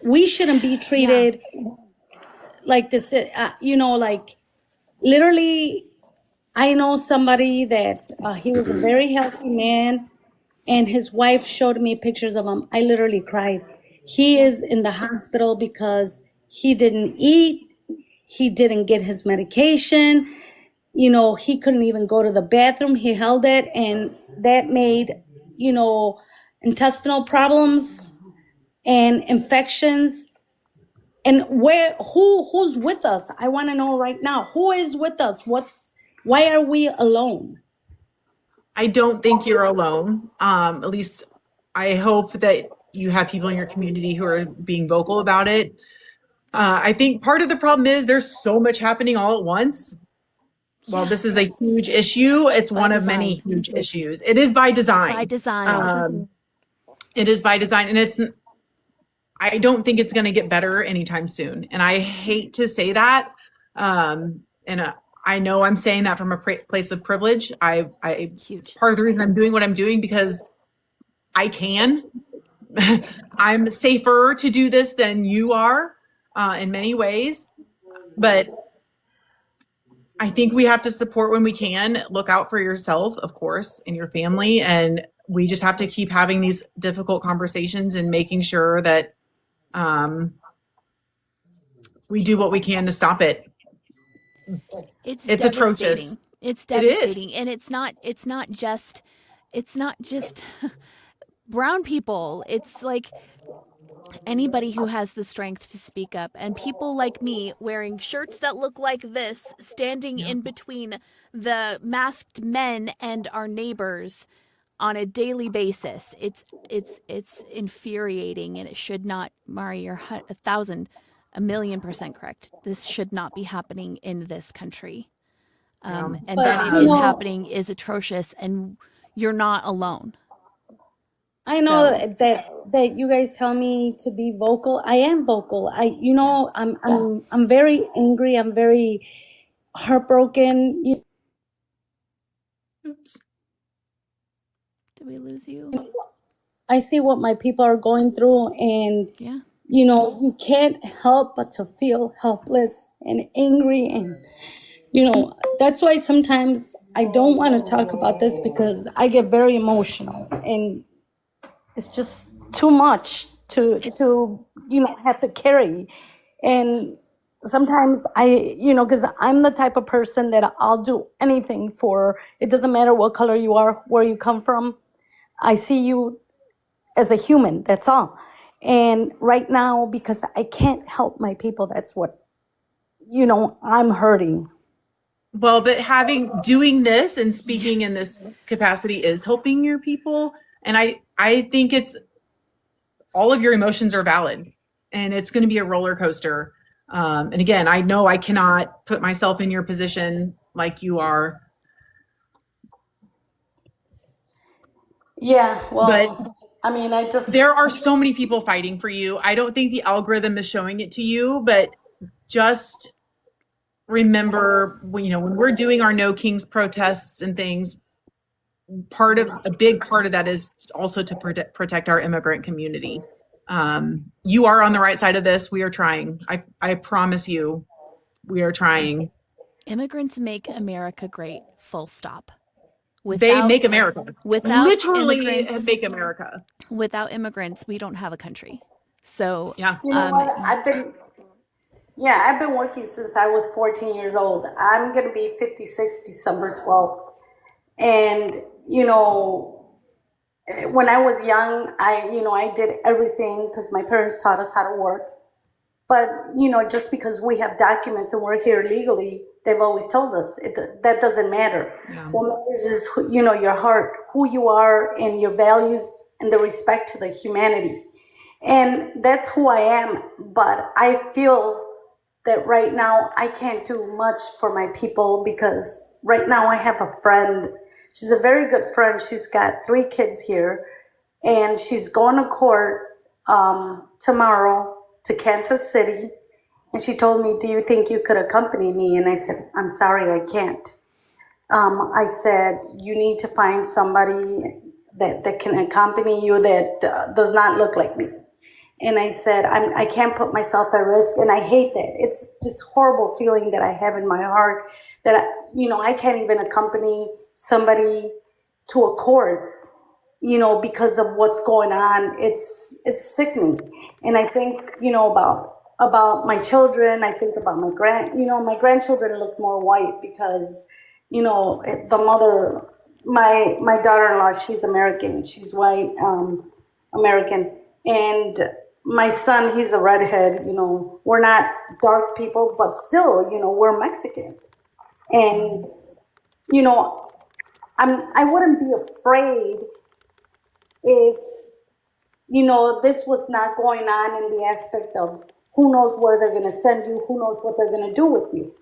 We shouldn't be treated like this, like literally, I know somebody that he was a very healthy man, and his wife showed me pictures of him. I literally cried. He is in the hospital because he didn't eat, he didn't get his medication. He couldn't even go to the bathroom. He held it, and that made, intestinal problems and infections. And who's with us? I want to know right now, who is with us? Why are we alone? I don't think you're alone. At least I hope that you have people in your community who are being vocal about it. I think part of the problem is there's so much happening all at once. Well, this is a huge issue. It's one of many huge issues. It is by design. By design. It is by design, and I don't think it's going to get better anytime soon. And I hate to say that. I know I'm saying that from a place of privilege. It's part of the reason I'm doing what I'm doing, because I can. I'm safer to do this than you are in many ways. But I think we have to support when we can. Look out for yourself, of course, and your family. And we just have to keep having these difficult conversations and making sure that we do what we can to stop it. It's atrocious. It's devastating. And it's not just brown people. It's like anybody who has the strength to speak up, and people like me wearing shirts that look like this, standing in between the masked men and our neighbors on a daily basis. It's infuriating, and it should not. Mari, you're 1,000,000% correct. This should not be happening in this country. And that it is happening is atrocious, and you're not alone. I know that you guys tell me to be vocal. I am vocal. I'm very angry. I'm very heartbroken. Oops. Did we lose you? I see what my people are going through, and you can't help but to feel helpless and angry, and that's why sometimes I don't want to talk about this, because I get very emotional, and it's just too much to have to carry. And sometimes because I'm the type of person that I'll do anything for. It doesn't matter what color you are, where you come from. I see you as a human, that's all. And right now, because I can't help my people, that's what I'm hurting. Well, but doing this and speaking in this capacity is helping your people. And I think all of your emotions are valid, and it's going to be a roller coaster. And again, I know I cannot put myself in your position like you are. Yeah, well, but I mean, there are so many people fighting for you. I don't think the algorithm is showing it to you, but just remember, when we're doing our No Kings protests and things, a big part of that is also to protect our immigrant community. You are on the right side of this. We are trying. I promise you, we are trying. Immigrants make America great, full stop. They make America. Literally make America. Without immigrants, we don't have a country. So yeah. I've been working since I was 14 years old. I'm going to be 56 December 12th. And, when I was young, I did everything because my parents taught us how to work. But, just because we have documents and we're here legally, they've always told us that doesn't matter. Yeah. What matters is, your heart, who you are, and your values, and the respect to the humanity. And that's who I am. But I feel that right now I can't do much for my people, because right now I have a friend. She's a very good friend. She's got 3 kids here, and she's going to court tomorrow to Kansas City. And she told me, do you think you could accompany me? And I said, I'm sorry, I can't. I said, you need to find somebody that can accompany you that does not look like me. And I said, I can't put myself at risk. And I hate that. It's this horrible feeling that I have in my heart that, I can't even accompany somebody to a court, because of what's going on. It's sickening. And I think, about my children. I think about my grandchildren look more white because, the mother, my daughter-in-law, she's American. She's white, American. And my son, he's a redhead. We're not dark people, but still, we're Mexican. And, I wouldn't be afraid if, this was not going on in the aspect of who knows where they're going to send you, who knows what they're going to do with you.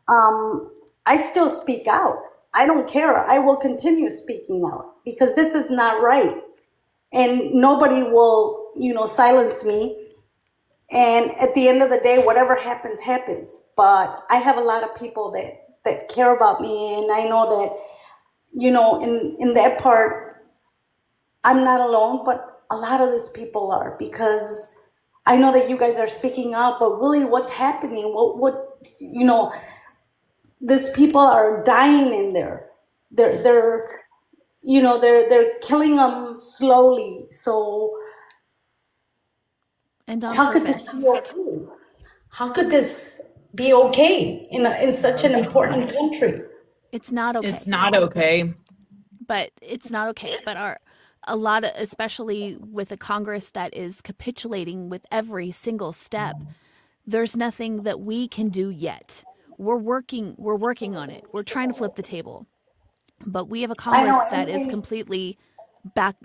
I still speak out. I don't care. I will continue speaking out because this is not right. And nobody will, silence me. And at the end of the day, whatever happens, happens. But I have a lot of people that care about me. And I know that, in that part, I'm not alone, but a lot of these people are, because I know that you guys are speaking out, but really what's happening, these people are dying in there. They're killing them slowly. So And on how could purpose. this be okay? How could this be okay in such an important country? It's not okay. It's not okay. But it's not okay. But a lot of, especially with a Congress that is capitulating with every single step, there's nothing that we can do yet. We're working on it. We're trying to flip the table. But we have a Congress that is completely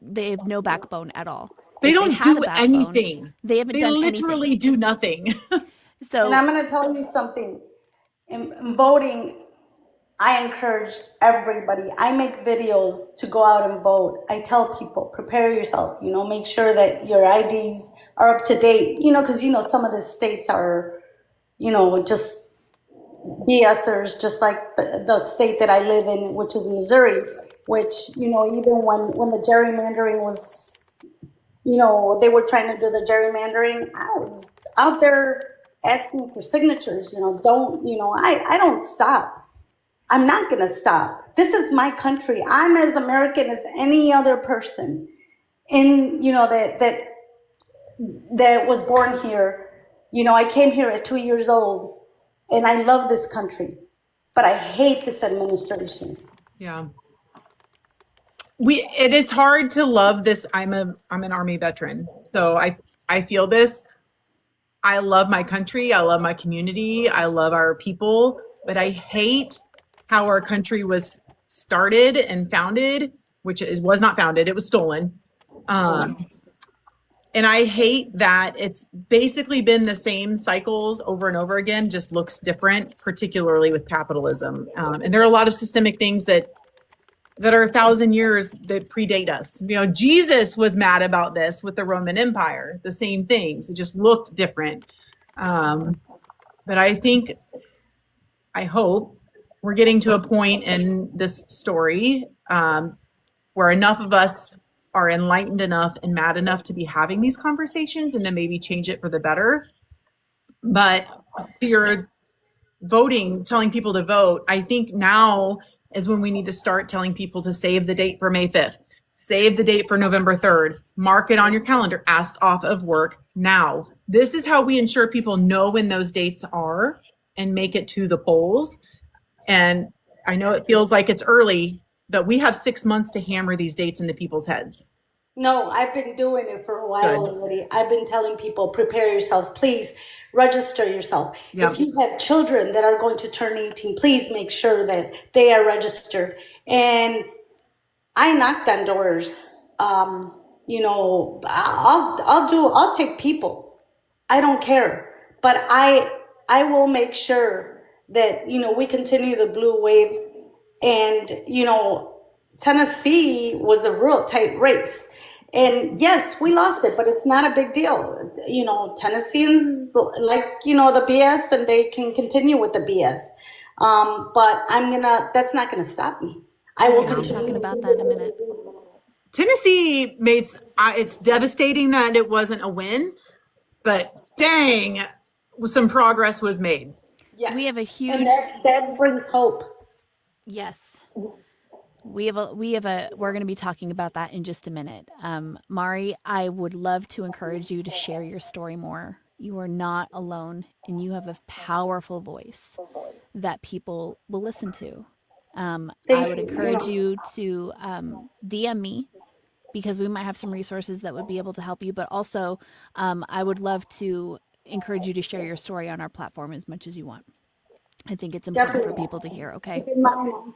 they have no backbone at all. They If don't had do a backbone, anything. They haven't They done literally anything. do nothing. So And I'm going to tell you something. In voting, I encourage everybody. I make videos to go out and vote. I tell people, prepare yourself, make sure that your IDs are up to date, because, some of the states are, just BSers, just like the state that I live in, which is Missouri, which, even when the gerrymandering was, they were trying to do the gerrymandering, I was out there asking for signatures, I don't stop. I'm not going to stop. This is my country. I'm as American as any other person that was born here. I came here at 2 years old and I love this country, but I hate this administration. Yeah. It's hard to love this. I'm an Army veteran. So I feel this. I love my country. I love my community. I love our people, but I hate how our country was started and founded, which was not founded. It was stolen. And I hate that it's basically been the same cycles over and over again, just looks different, particularly with capitalism. And there are a lot of systemic things that are 1,000 years that predate us. Jesus was mad about this with the Roman Empire, the same things. It just looked different. But I hope we're getting to a point in this story where enough of us are enlightened enough and mad enough to be having these conversations and to maybe change it for the better. But to your voting, telling people to vote, I think now is when we need to start telling people to save the date for May 5th, save the date for November 3rd, mark it on your calendar, ask off of work now. This is how we ensure people know when those dates are and make it to the polls. And I know it feels like it's early, but we have 6 months to hammer these dates into people's heads. No, I've been doing it for a while already. I've been telling people, prepare yourself, please register yourself. Yep. If you have children that are going to turn 18, please make sure that they are registered. And I knocked on doors. I'll take people. I don't care. But I will make sure that, we continue the blue wave. And, Tennessee was a real tight race. And yes, we lost it, but it's not a big deal. Tennesseans like, the BS, and they can continue with the BS. But that's not gonna stop me. I will we're continue. talking about that in a minute. Tennessee it's devastating that it wasn't a win, but dang, some progress was made. Yes. We have a huge And that brings hope. yes. We're going to be talking about that in just a minute. Mari, I would love to encourage you to share your story more. You are not alone, and you have a powerful voice that people will listen to. I would encourage you to DM me, because we might have some resources that would be able to help you. But also, I would love to encourage you to share your story on our platform as much as you want. I think it's important for people to hear, okay? Keep in mind,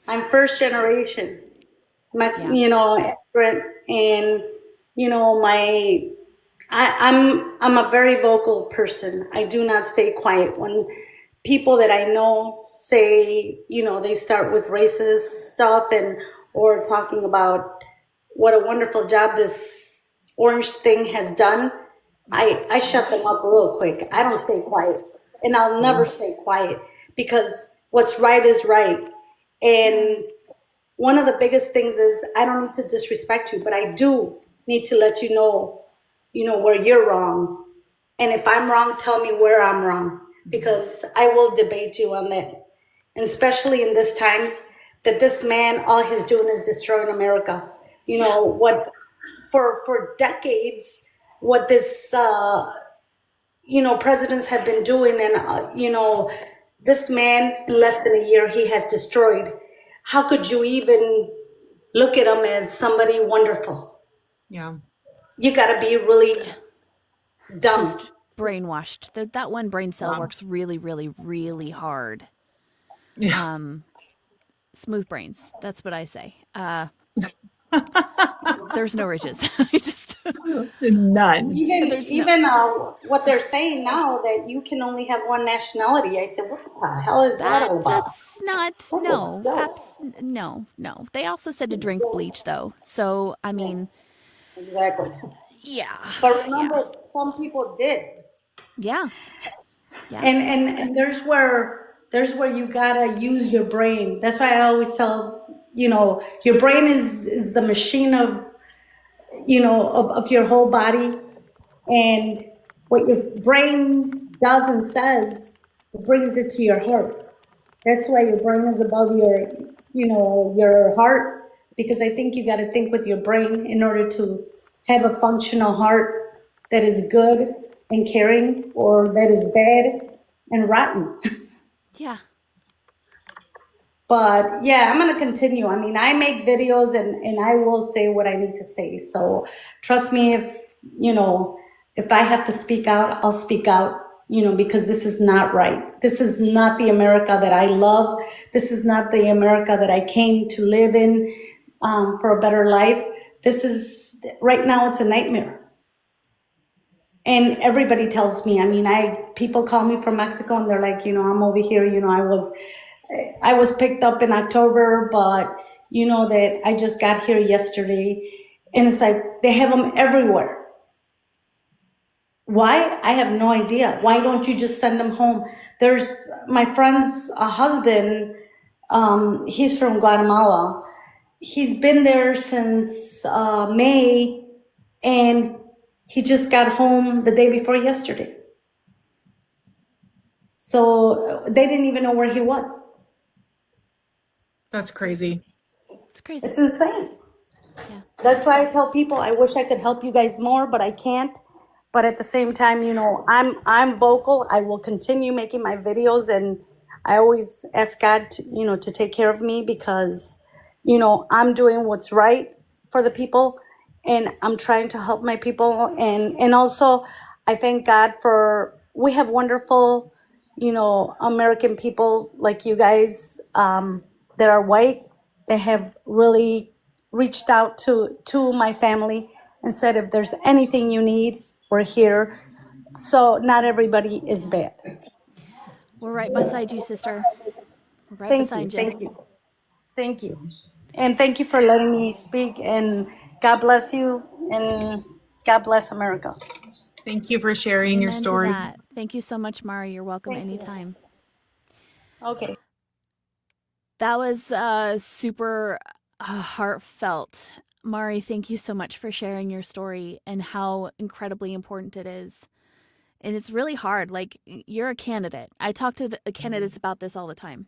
I'm first generation. Yeah. Immigrant, and I'm a very vocal person. I do not stay quiet. When people that I know say, they start with racist stuff or talking about what a wonderful job this orange thing has done, I shut them up real quick. I don't stay quiet, and I'll never stay quiet, because what's right is right. And one of the biggest things is, I don't need to disrespect you, but I do need to let you know, where you're wrong. And if I'm wrong, tell me where I'm wrong, because I will debate you on that. And especially in this times that this man, all he's doing is destroying America. What for decades, what this, presidents have been doing, and, this man, in less than a year, he has destroyed. How could you even look at him as somebody wonderful? Yeah. You got to be really dumb. Just brainwashed. That one brain cell works really, really, really hard. Yeah. Smooth brains. That's what I say. There's no ridges. I just None. Even what they're saying now, that you can only have one nationality. I said, what the hell is that all about? That's not, no. They also said to drink bleach, though. So, I mean, Exactly. yeah. But remember, some people did. Yeah. And there's where you gotta use your brain. That's why I always tell, your brain is the machine of your whole body. And what your brain does and says, it brings it to your heart. That's why your brain is above your heart, because I think you got to think with your brain in order to have a functional heart that is good and caring, or that is bad and rotten. Yeah. But yeah, I'm going to continue. I mean, I make videos and I will say what I need to say. So trust me, if I have to speak out, I'll speak out, because this is not right. This is not the America that I love. This is not the America that I came to live in for a better life. Right now, it's a nightmare. And everybody tells me, people call me from Mexico and they're like, I'm over here, I was picked up in October, but that I just got here yesterday. And it's like, they have them everywhere. Why? I have no idea. Why don't you just send them home? There's my friend's husband, he's from Guatemala. He's been there since May, and he just got home the day before yesterday. So they didn't even know where he was. That's crazy. It's crazy. It's insane. Yeah. That's why I tell people I wish I could help you guys more, but I can't. But at the same time, I'm vocal. I will continue making my videos, and I always ask God to take care of me, because I'm doing what's right for the people, and I'm trying to help my people. And also I thank God we have wonderful, American people like you guys, that are white. They have really reached out to my family and said, if there's anything you need, we're here. So not everybody is bad. We're right beside you, sister. We're right beside you. Thank you. And thank you for letting me speak, and God bless you, and God bless America. Thank you for sharing your Amen to story. that. Thank you so much, Mari. You're welcome anytime. Okay. That was super heartfelt. Mari, thank you so much for sharing your story and how incredibly important it is. And it's really hard. Like, you're a candidate. I talk to the candidates about this all the time.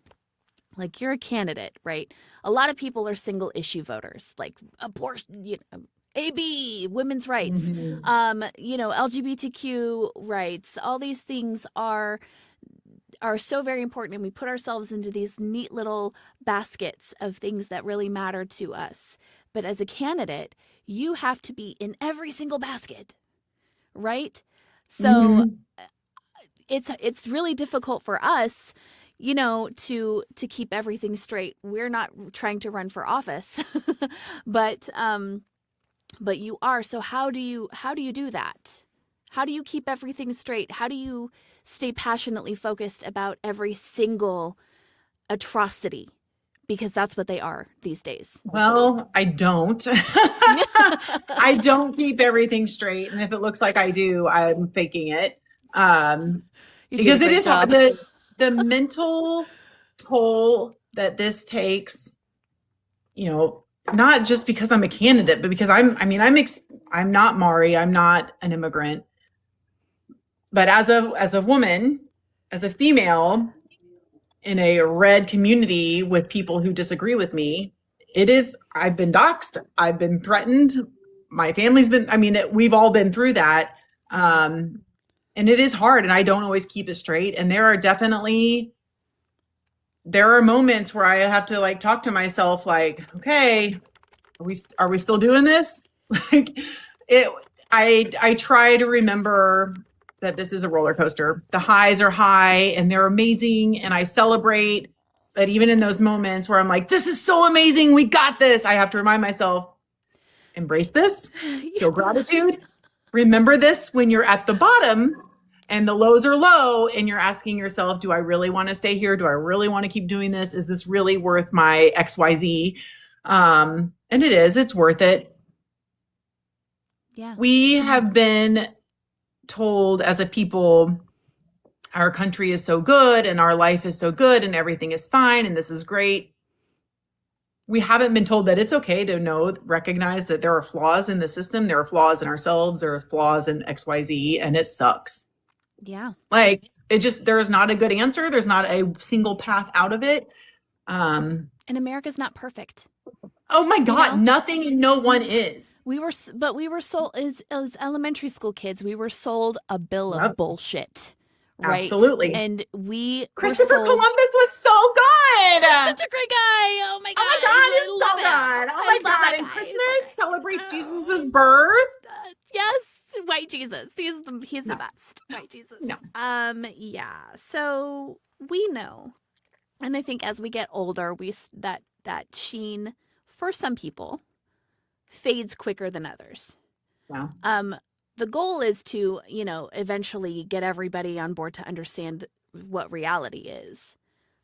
Like, you're a candidate, right? A lot of people are single issue voters, like abortion, AB, women's rights, LGBTQ rights. All these things are so very important, and we put ourselves into these neat little baskets of things that really matter to us. But as a candidate, you have to be in every single basket, right? So it's really difficult for us, to keep everything straight. We're not trying to run for office, but you are. So how do you do that? How do you keep everything straight? How do you stay passionately focused about every single atrocity? Because that's what they are these days. Well, I don't. I don't keep everything straight. And if it looks like I do, I'm faking it. Because it is hard. The mental toll that this takes, not just because I'm a candidate, but because I'm not Mari, I'm not an immigrant. But as a woman, as a female in a red community with people who disagree with me, I've been doxxed, I've been threatened, my family's been, we've all been through that. And it is hard, and I don't always keep it straight. And there are moments where I have to talk to myself okay, are we still doing this? I try to remember that this is a roller coaster. The highs are high and they're amazing, and I celebrate. But even in those moments where I'm like, this is so amazing, we got this, I have to remind myself, embrace this, feel gratitude. Remember this when you're at the bottom and the lows are low and you're asking yourself, do I really want to stay here? Do I really want to keep doing this? Is this really worth my XYZ? And it is, it's worth it. Yeah. We have been told as a people, our country is so good and our life is so good and everything is fine and this is great. We haven't been told that it's okay to recognize that there are flaws in the system. There are flaws in ourselves. There are flaws in XYZ, and it sucks. Yeah. There's not a good answer. There's not a single path out of it. And America's not perfect. Oh my God, nothing and no one is. We were sold as elementary school kids. We were sold a bill of bullshit. Right? Absolutely. And Christopher Columbus was so good. Such a great guy. Oh my God. Oh my God, he's so good. Oh my God. And Christmas celebrates Jesus' birth. Yes. White Jesus. He's the best. White Jesus. No. Yeah. So we know. And I think as we get older, that sheen for some people fades quicker than others. Yeah. The goal is to, eventually get everybody on board to understand what reality is.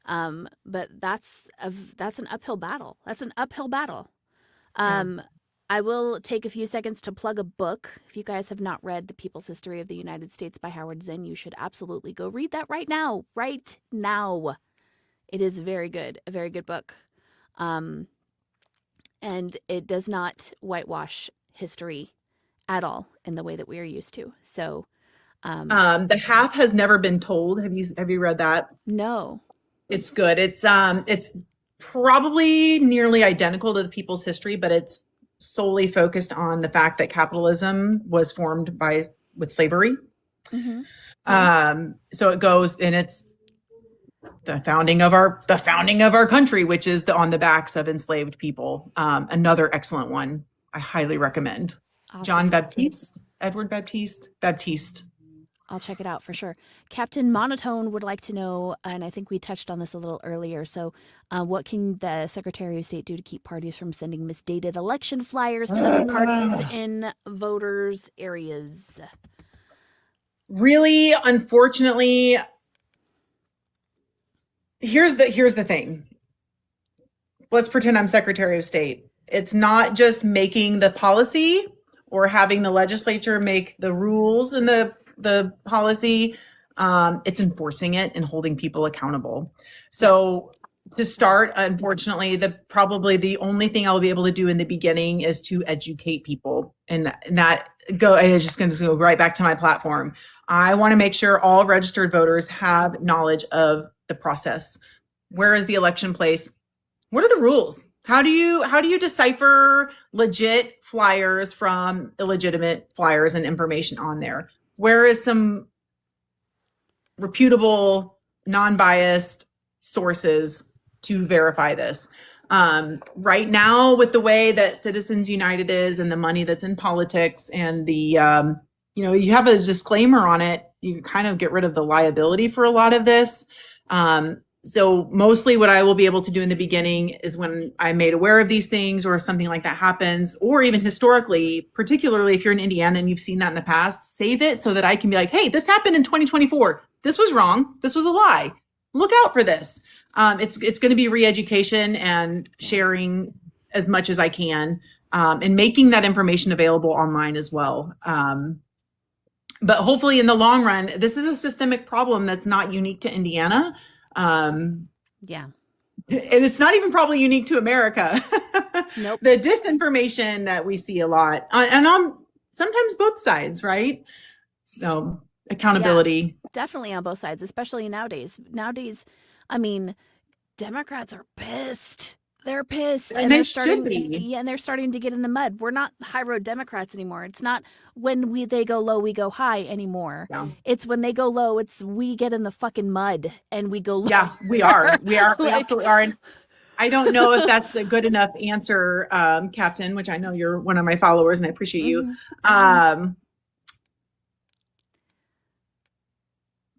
But that's an uphill battle. That's an uphill battle. I will take a few seconds to plug a book. If you guys have not read The People's History of the United States by Howard Zinn, you should absolutely go read that right now. Right now. It is a very good book. And it does not whitewash history at all in the way that we are used to. So, The Half Has Never Been Told. Have you read that? No. It's good. It's probably nearly identical to The People's History, but it's solely focused on the fact that capitalism was formed with slavery. Mm-hmm. So it goes, and it's the founding of our country, which is on the backs of enslaved people. Another excellent one. I highly recommend. Awesome. Edward Baptiste. I'll check it out for sure. Captain Monotone would like to know, and I think we touched on this a little earlier. So, what can the Secretary of State do to keep parties from sending misdated election flyers to other parties in voters' areas? Really, unfortunately, here's the thing. Let's pretend I'm Secretary of State. It's not just making the policy or having the legislature make the rules and the policy. It's enforcing it and holding people accountable. So to start, unfortunately, probably the only thing I'll be able to do in the beginning is to educate people, and that is just going to go right back to my platform. I want to make sure all registered voters have knowledge of the process. Where is the election place? What are the rules? How do you decipher legit flyers from illegitimate flyers and information on there? Where is some reputable, non-biased sources to verify this? Right now, with the way that Citizens United is and the money that's in politics and the, you have a disclaimer on it, you kind of get rid of the liability for a lot of this. So mostly what I will be able to do in the beginning is when I'm made aware of these things or something like that happens, or even historically, particularly if you're in Indiana and you've seen that in the past, save it so that I can be like, hey, this happened in 2024. This was wrong. This was a lie. Look out for this. It's going to be re-education and sharing as much as I can, and making that information available online as well. But hopefully in the long run, this is a systemic problem that's not unique to Indiana. Yeah. And it's not even probably unique to America. Nope. The disinformation that we see a lot on sometimes both sides, right? So accountability. Yeah, definitely on both sides, especially nowadays. Nowadays, I mean, Democrats are pissed. They're pissed, And they they're should starting. be. Yeah, and they're starting to get in the mud. We're not high road Democrats anymore. It's not when they go low, we go high anymore. Yeah. It's when they go low, it's we get in the fucking mud and we go low. Yeah, we are. We Like- absolutely are. And I don't know if that's a good enough answer, Captain, which I know you're one of my followers and I appreciate you.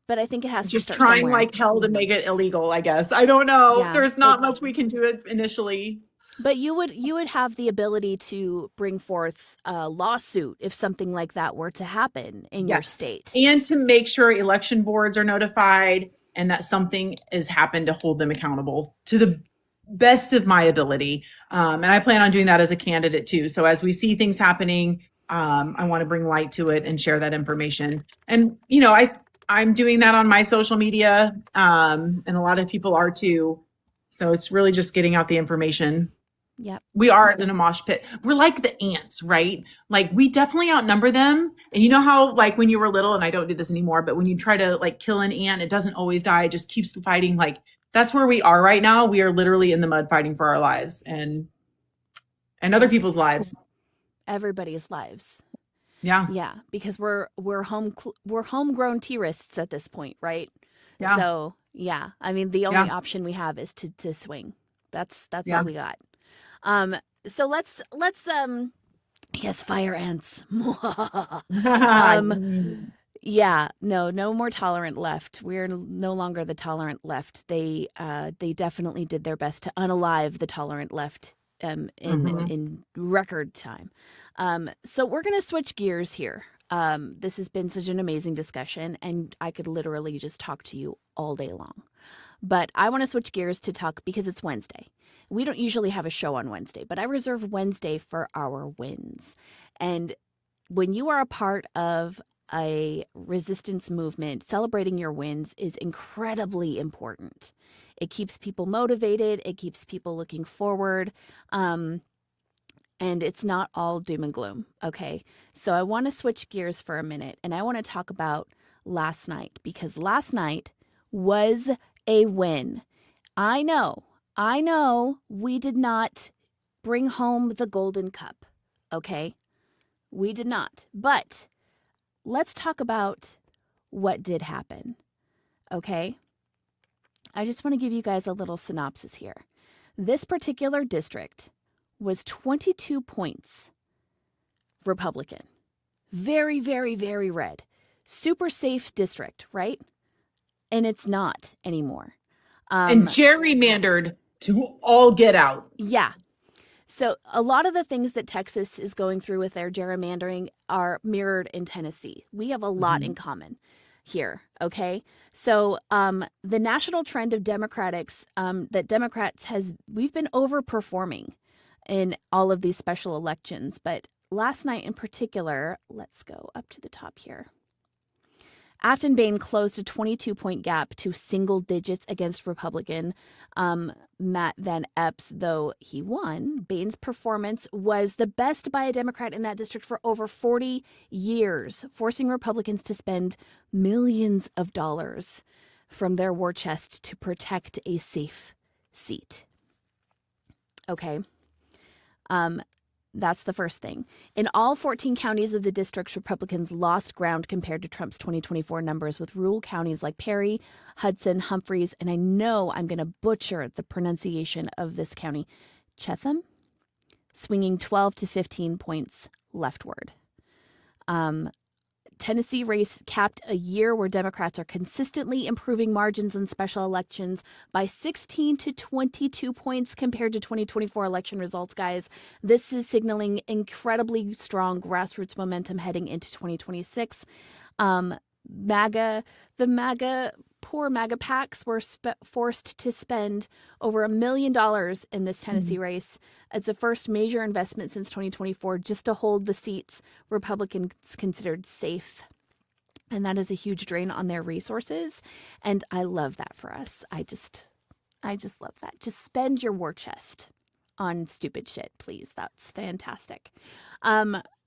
But I think it has Just to start trying somewhere. like hell to make it illegal, I guess. I don't know. Yeah. There's not much we can do it initially. But you would have the ability to bring forth a lawsuit if something like that were to happen in your state. And to make sure election boards are notified and that something has happened to hold them accountable to the best of my ability. And I plan on doing that as a candidate too. So as we see things happening, I want to bring light to it and share that information. And, I'm doing that on my social media, and a lot of people are too. So it's really just getting out the information. Yep. We are in a mosh pit. We're like the ants, right? Like we definitely outnumber them. And you know how like when you were little, and I don't do this anymore, but when you try to like kill an ant, it doesn't always die. It just keeps fighting. Like that's where we are right now. We are literally in the mud fighting for our lives and other people's lives. Everybody's lives. Yeah. Yeah, because we're homegrown terrorists at this point, right? Yeah. So yeah, I mean the only option we have is to swing. That's all we got. So let's yes, fire ants. Yeah, no more tolerant left. We're no longer the tolerant left. They definitely did their best to unalive the tolerant left in record time. So we're going to switch gears here. This has been such an amazing discussion, and I could literally just talk to you all day long. But I want to switch gears to talk because it's Wednesday. We don't usually have a show on Wednesday, but I reserve Wednesday for our wins. And when you are a part of a resistance movement, celebrating your wins is incredibly important. It keeps people motivated. It keeps people looking forward. And it's not all doom and gloom, okay? So I want to switch gears for a minute, and I want to talk about last night, because last night was a win. I know we did not bring home the Golden Cup, okay? We did not. But let's talk about what did happen, okay? I just want to give you guys a little synopsis here. This particular district was 22 points Republican. Very, very, very red. Super safe district, right? And it's not anymore. And gerrymandered to all get out. Yeah. So a lot of the things that Texas is going through with their gerrymandering are mirrored in Tennessee. We have a lot in common here, okay? So the national trend of Democrats we've been overperforming in all of these special elections. But last night in particular, let's go up to the top here. Afton Bain closed a 22-point gap to single digits against Republican Matt Van Epps, though he won. Bain's performance was the best by a Democrat in that district for over 40 years, forcing Republicans to spend millions of dollars from their war chest to protect a safe seat. Okay. That's the first thing. In all 14 counties of the district, Republicans lost ground compared to Trump's 2024 numbers, with rural counties like Perry, Hudson, Humphreys, and I know I'm going to butcher the pronunciation of this county, Chatham, swinging 12 to 15 points leftward. Tennessee race capped a year where Democrats are consistently improving margins in special elections by 16 to 22 points compared to 2024 election results, guys. This is signaling incredibly strong grassroots momentum heading into 2026. Poor MAGA PACs were forced to spend over $1 million in this Tennessee race. It's the first major investment since 2024 just to hold the seats Republicans considered safe. And that is a huge drain on their resources. And I love that for us. I just love that. Just spend your war chest on stupid shit, please. That's fantastic.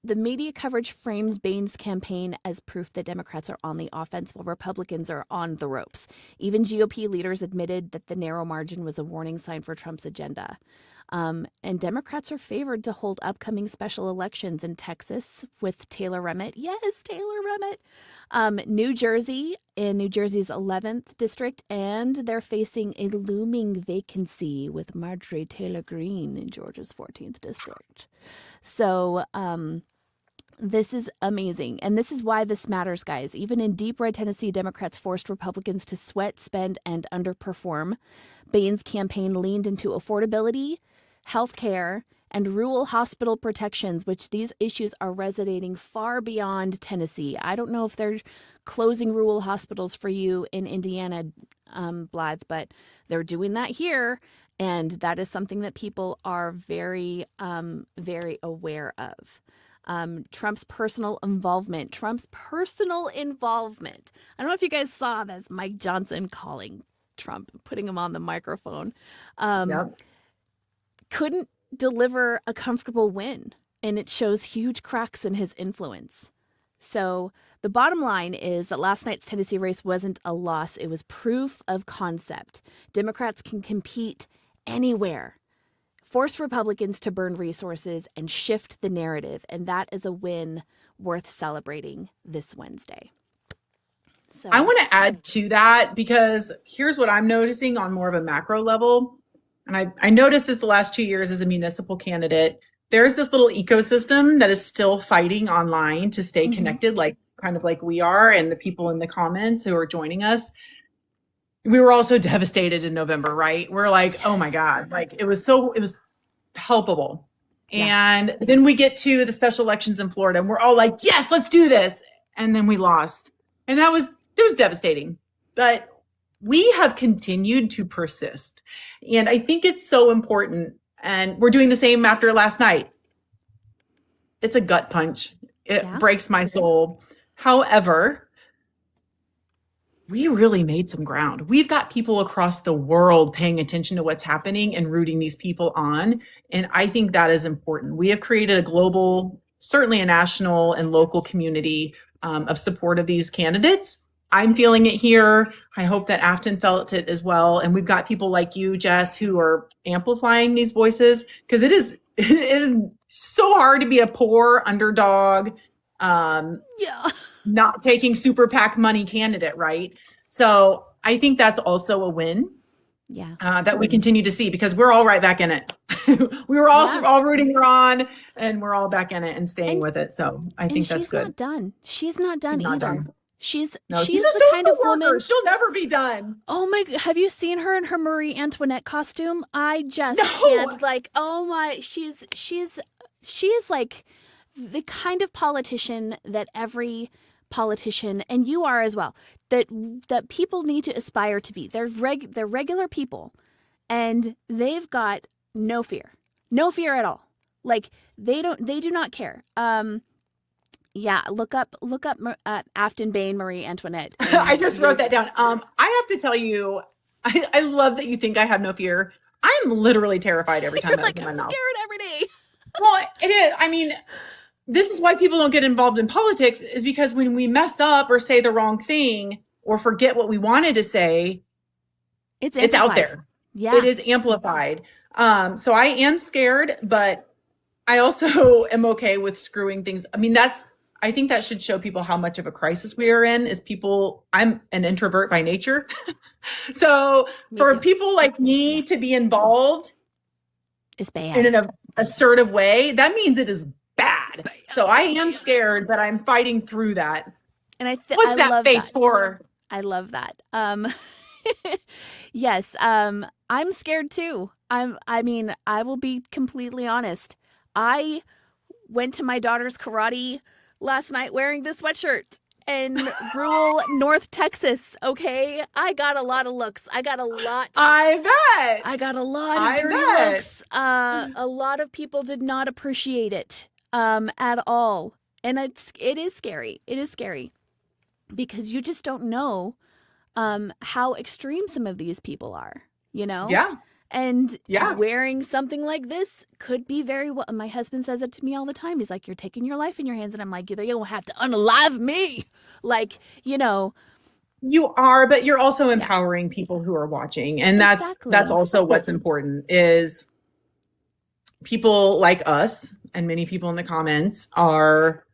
The media coverage frames Bain's campaign as proof that Democrats are on the offense while Republicans are on the ropes. Even GOP leaders admitted that the narrow margin was a warning sign for Trump's agenda. And Democrats are favored to hold upcoming special elections in Texas with Taylor Remmett. Yes, Taylor Remmett. New Jersey, in New Jersey's 11th district, and they're facing a looming vacancy with Marjorie Taylor Greene in Georgia's 14th district. So, this is amazing. And this is why this matters, guys. Even in deep red Tennessee, Democrats forced Republicans to sweat, spend, and underperform. Bain's campaign leaned into affordability, health care, and rural hospital protections, which these issues are resonating far beyond Tennessee. I don't know if they're closing rural hospitals for you in Indiana, Blythe, but they're doing that here. And that is something that people are very, very aware of. Trump's personal involvement. I don't know if you guys saw this, Mike Johnson calling Trump, putting him on the microphone. Couldn't deliver a comfortable win, and it shows huge cracks in his influence. So the bottom line is that last night's Tennessee race wasn't a loss. It was proof of concept. Democrats can compete anywhere. Force Republicans to burn resources and shift the narrative, and that is a win worth celebrating this Wednesday. So I want to add to that because here's what I'm noticing on more of a macro level. And I noticed this the last 2 years as a municipal candidate. There's this little ecosystem that is still fighting online to stay connected, kind of like we are, and the people in the comments who are joining us. We were also devastated in November, right? We're like, yes. Oh my God, it was palpable. Yeah. And then we get to the special elections in Florida and we're all like, yes, let's do this. And then we lost. And it was devastating. But we have continued to persist. And I think it's so important. And we're doing the same after last night. It's a gut punch. It breaks my soul. However, we really made some ground. We've got people across the world paying attention to what's happening and rooting these people on. And I think that is important. We have created a global, certainly a national and local community of support of these candidates. I'm feeling it here. I hope that Afton felt it as well. And we've got people like you, Jess, who are amplifying these voices because it is so hard to be a poor underdog, not taking super PAC money candidate, right? So I think that's also a win. That we continue to see because we're all right back in it. We were all rooting her on, and we're all back in it and staying with it. So I think that's good. She's not done either. Done. She's the kind of woman. She'll never be done. Oh my! Have you seen her in her Marie Antoinette costume? I just can't. Oh my! She is like the kind of politician that every politician, and you are as well, that people need to aspire to be. They're regular people, and they've got no fear at all. They do not care. Yeah, look up Afton Bain Marie Antoinette. I just wrote that down. I have to tell you, I love that you think I have no fear. I'm literally terrified every time I Like, open my I'm mouth. scared every day. Well, it is. I mean, this is why people don't get involved in politics, is because when we mess up or say the wrong thing or forget what we wanted to say, It's it's out amplified. there. Yeah. It is amplified. So I am scared, but I also am okay with screwing things. I mean, I think that should show people how much of a crisis we are in. I'm an introvert by nature. So Me for too. people like me to be involved It's bad. in an assertive way, that means it is bad. So I am scared, but I'm fighting through that. And What's I that love face that. for? I love that. Yes, I'm scared too. I mean, I will be completely honest. I went to my daughter's karate last night wearing this sweatshirt in rural North Texas, okay? I got a lot of looks. I got a lot of dirty looks. A lot of people did not appreciate it at all. And it is scary. It is scary because you just don't know how extreme some of these people are, you know? Yeah. And Yeah. wearing something like this could be very well. My husband says it to me all the time. He's like, "You're taking your life in your hands." And I'm like, "You don't have to unalive me." Like, you know. You are, but you're also empowering people who are watching. And that's also what's important, is people like us and many people in the comments are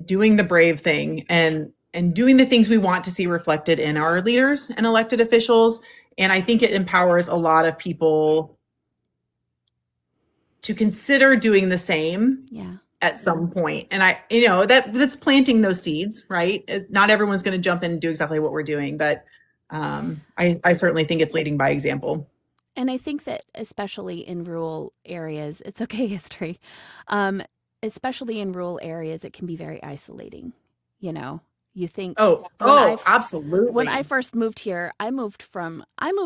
doing the brave thing and doing the things we want to see reflected in our leaders and elected officials. And I think it empowers a lot of people to consider doing the same at some point. And that's planting those seeds, right? Not everyone's going to jump in and do exactly what we're doing, but I certainly think it's leading by example. And I think that especially in rural areas, it's okay, history. Especially in rural areas, it can be very isolating. You know, you think, absolutely. When I first moved here, I moved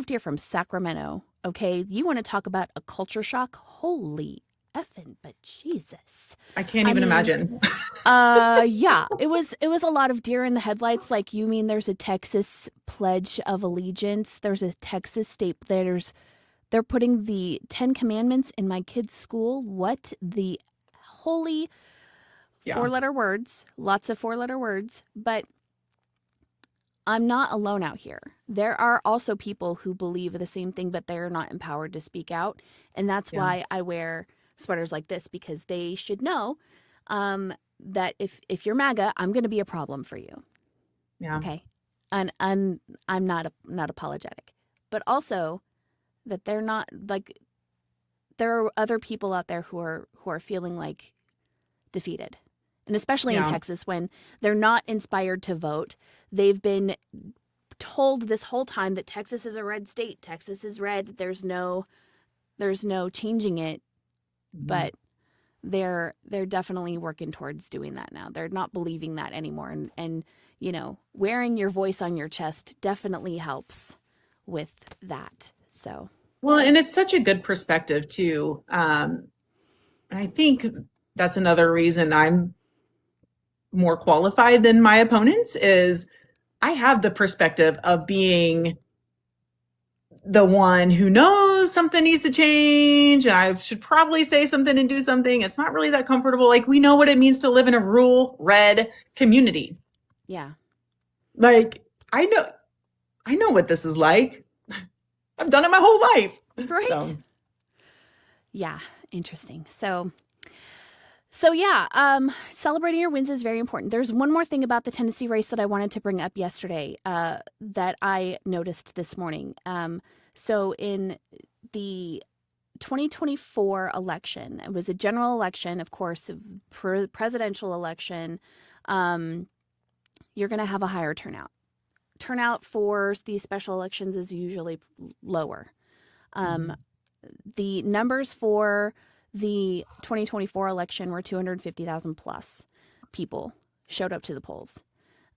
here from Sacramento. Okay, you want to talk about a culture shock? Holy effing, but Jesus! I can't even imagine. Yeah, it was a lot of deer in the headlights. Like, you mean there's a Texas Pledge of Allegiance? There's a Texas state. They're putting the 10 Commandments in my kid's school. What the holy 4-letter words, lots of 4-letter words, but I'm not alone out here. There are also people who believe the same thing, but they're not empowered to speak out. And that's why I wear sweaters like this, because they should know that if you're MAGA, I'm going to be a problem for you. Yeah. Okay. And I'm not apologetic, but also that they're not, like, there are other people out there who are feeling like defeated. And especially in Texas, when they're not inspired to vote. They've been told this whole time that Texas is a red state. Texas is red. There's no changing it. But they're definitely working towards doing that now. They're not believing that anymore. And you know, wearing your voice on your chest definitely helps with that. So, well, and it's such a good perspective too. And I think that's another reason I'm more qualified than my opponents, is I have the perspective of being the one who knows something needs to change and I should probably say something and do something. It's not really that comfortable. Like, we know what it means to live in a rural red community. Yeah. Like, I know what this is like. I've done it my whole life. Right. So. Yeah. Interesting. So yeah, celebrating your wins is very important. There's one more thing about the Tennessee race that I wanted to bring up yesterday that I noticed this morning. So in the 2024 election, it was a general election, of course, presidential election. You're going to have a higher turnout. Turnout for these special elections is usually lower. The numbers for the 2024 election were 250,000 plus people showed up to the polls.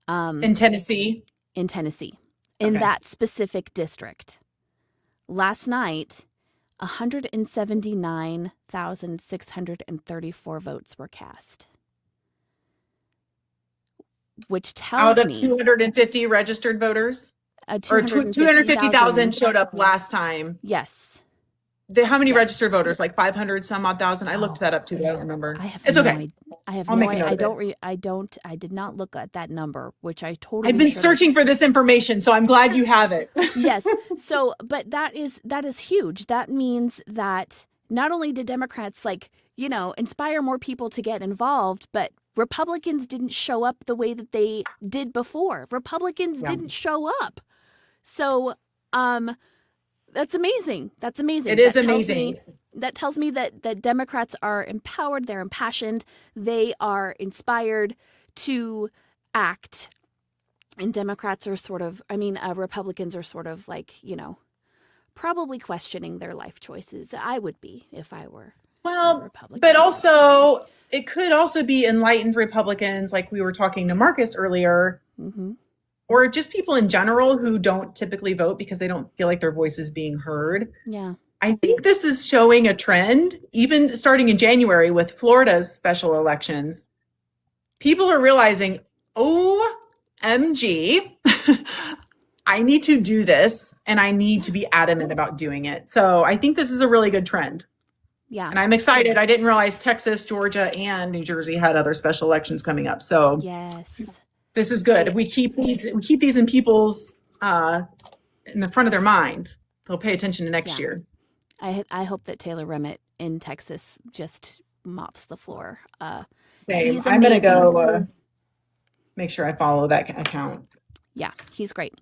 In Tennessee? In Tennessee. In that specific district. Last night, 179,634 votes were cast. which Out tells of me 250 registered voters, or 250,000 250,000 showed up last time. Yes. How many Yes. registered voters? Like 500 some odd thousand. I looked that up too, but I don't remember. I have It's no okay. idea. I have I'll no make a idea. note of it. I did not look at that number, which I totally I've been should have. searching for this information, so I'm glad you have it. Yes. So, but that is huge. That means that not only did Democrats inspire more people to get involved, but Republicans didn't show up the way that they did before. Republicans didn't show up. So, that's amazing. That's amazing. It is amazing. That tells me that Democrats are empowered, they're impassioned, they are inspired to act. And Democrats are Republicans are sort of probably questioning their life choices. I would be if I were Republican. But also, it could also be enlightened Republicans, like we were talking to Marcus earlier, or just people in general who don't typically vote because they don't feel like their voice is being heard. Yeah. I think this is showing a trend, even starting in January with Florida's special elections. People are realizing, OMG, I need to do this and I need to be adamant about doing it. So I think this is a really good trend. Yeah. And I'm excited. I didn't realize Texas, Georgia, and New Jersey had other special elections coming up. So yes, this is good. We keep these in people's in the front of their mind. They'll pay attention to next year. I hope that Taylor Remmett in Texas just mops the floor. Same. I'm going to go make sure I follow that account. Yeah, he's great.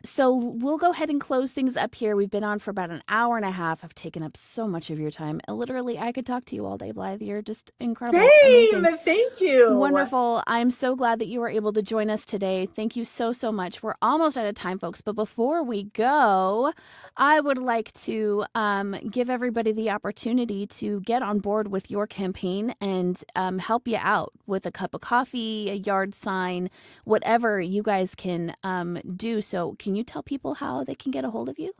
So we'll go ahead and close things up here. We've been on for about an hour and a half. I've taken up so much of your time. Literally, I could talk to you all day, Blythe. You're just incredible. Same. Amazing. Thank you. Wonderful. I'm so glad that you were able to join us today. Thank you so, so much. We're almost out of time, folks. But before we go, I would like to give everybody the opportunity to get on board with your campaign and help you out with a cup of coffee, a yard sign, whatever you guys can do. So can you tell people how they can get a hold of you?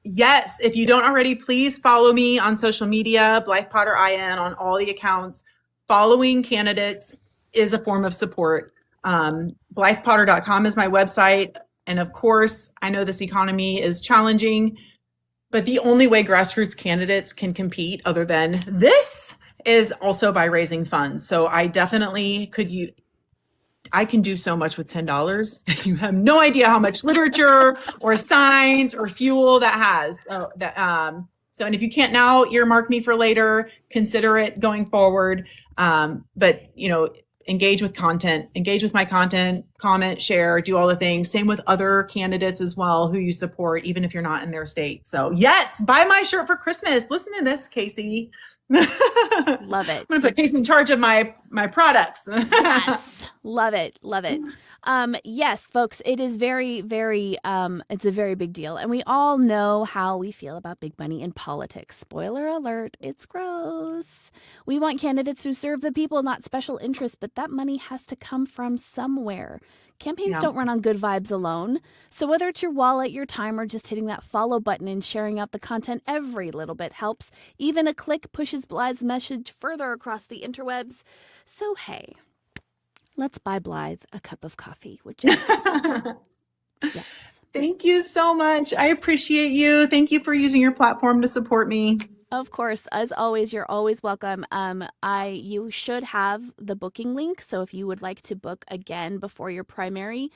Yes. If you don't already, please follow me on social media, Blythe Potter IN on all the accounts. Following candidates is a form of support. BlythePotter.com is my website. And of course, I know this economy is challenging, but the only way grassroots candidates can compete other than this is also by raising funds. So I definitely I can do so much with $10. You have no idea how much literature or signs or fuel that has. So, and if you can't now earmark me for later, consider it going forward. But engage with content, engage with my content, comment, share, do all the things. Same with other candidates as well who you support, even if you're not in their state. So yes, buy my shirt for Christmas. Listen to this, Casey. Love it. I'm gonna put Casey in charge of my products. Yes. Love it. Love it. Yes, folks, it is very, very, it's a very big deal. And we all know how we feel about big money in politics. Spoiler alert, it's gross. We want candidates who serve the people, not special interests, but that money has to come from somewhere. Campaigns don't run on good vibes alone. So whether it's your wallet, your time, or just hitting that follow button and sharing out the content, every little bit helps. Even a click pushes Blythe's message further across the interwebs. So hey, let's buy Blythe a cup of coffee, would you? Yes. Thank you so much. I appreciate you. Thank you for using your platform to support me. Of course, as always, you're always welcome. You should have the booking link. So if you would like to book again before your primary,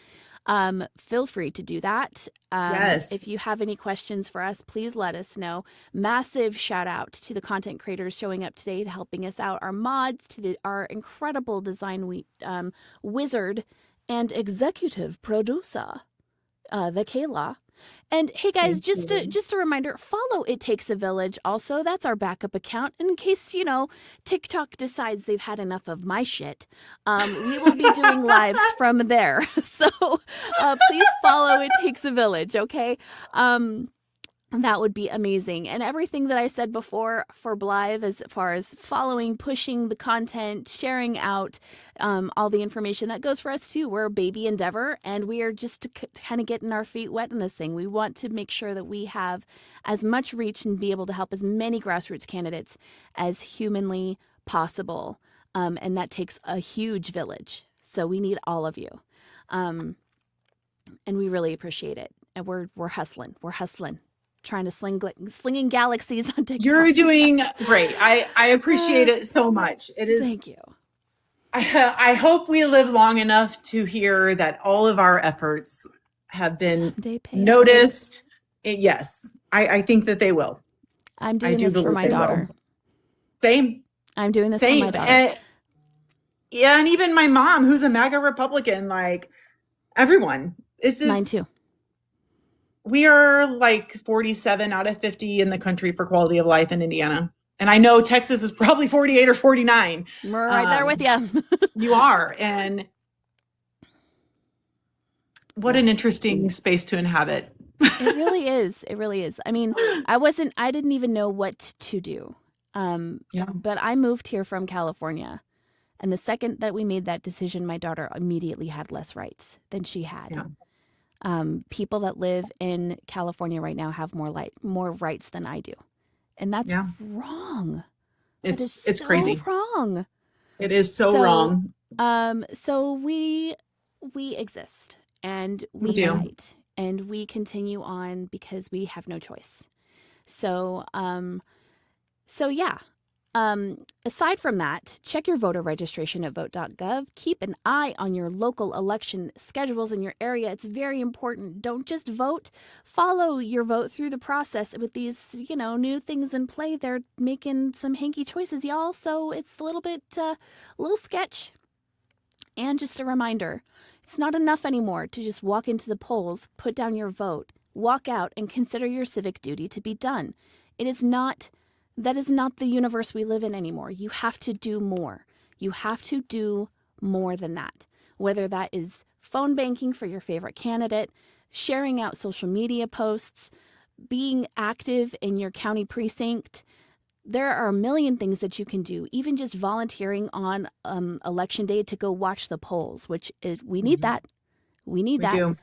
feel free to do that. Yes. If you have any questions for us, please let us know. Massive shout out to the content creators showing up today to helping us out. Our mods, to our incredible design wizard and executive producer, the Kayla. And hey guys, just a reminder, follow It Takes a Village. Also, that's our backup account in case, TikTok decides they've had enough of my shit. We will be doing lives from there. So please follow It Takes a Village, okay? That would be amazing. And everything that I said before for Blythe, as far as following, pushing the content, sharing out all the information, that goes for us too. We're a baby endeavor, and we are just kind of getting our feet wet in this thing. We want to make sure that we have as much reach and be able to help as many grassroots candidates as humanly possible. And that takes a huge village. So we need all of you. And we really appreciate it. And we're hustling. We're hustling. Trying to slinging galaxies on TikTok. You're doing great. I appreciate it so much. It is. Thank you. I hope we live long enough to hear that all of our efforts have been noticed. Yes, I think that they will. I'm doing this for my daughter. Same. I'm doing this for my daughter. And even my mom, who's a MAGA Republican, like everyone. This is mine too. We are like 47 out of 50 in the country for quality of life in Indiana. And I know Texas is probably 48 or 49. We're right there with you. You are. And what an interesting space to inhabit. It really is. It really is. I mean, I didn't even know what to do. But I moved here from California. And the second that we made that decision, my daughter immediately had less rights than she had. Yeah. People that live in California right now have more rights than I do. And that's wrong. It's so crazy. Wrong. It is so wrong. So we exist and we fight and we continue on because we have no choice. So yeah. Aside from that, check your voter registration at vote.gov. Keep an eye on your local election schedules in your area. It's very important. Don't just vote. Follow your vote through the process with these, new things in play. They're making some hanky choices, y'all. So it's a little sketch. And just a reminder, it's not enough anymore to just walk into the polls, put down your vote, walk out, and consider your civic duty to be done. That is not the universe we live in anymore. You have to do more. You have to do more than that. Whether that is phone banking for your favorite candidate, sharing out social media posts, being active in your county precinct. There are a million things that you can do, even just volunteering on election day to go watch the polls, which we need that. We need that. Do.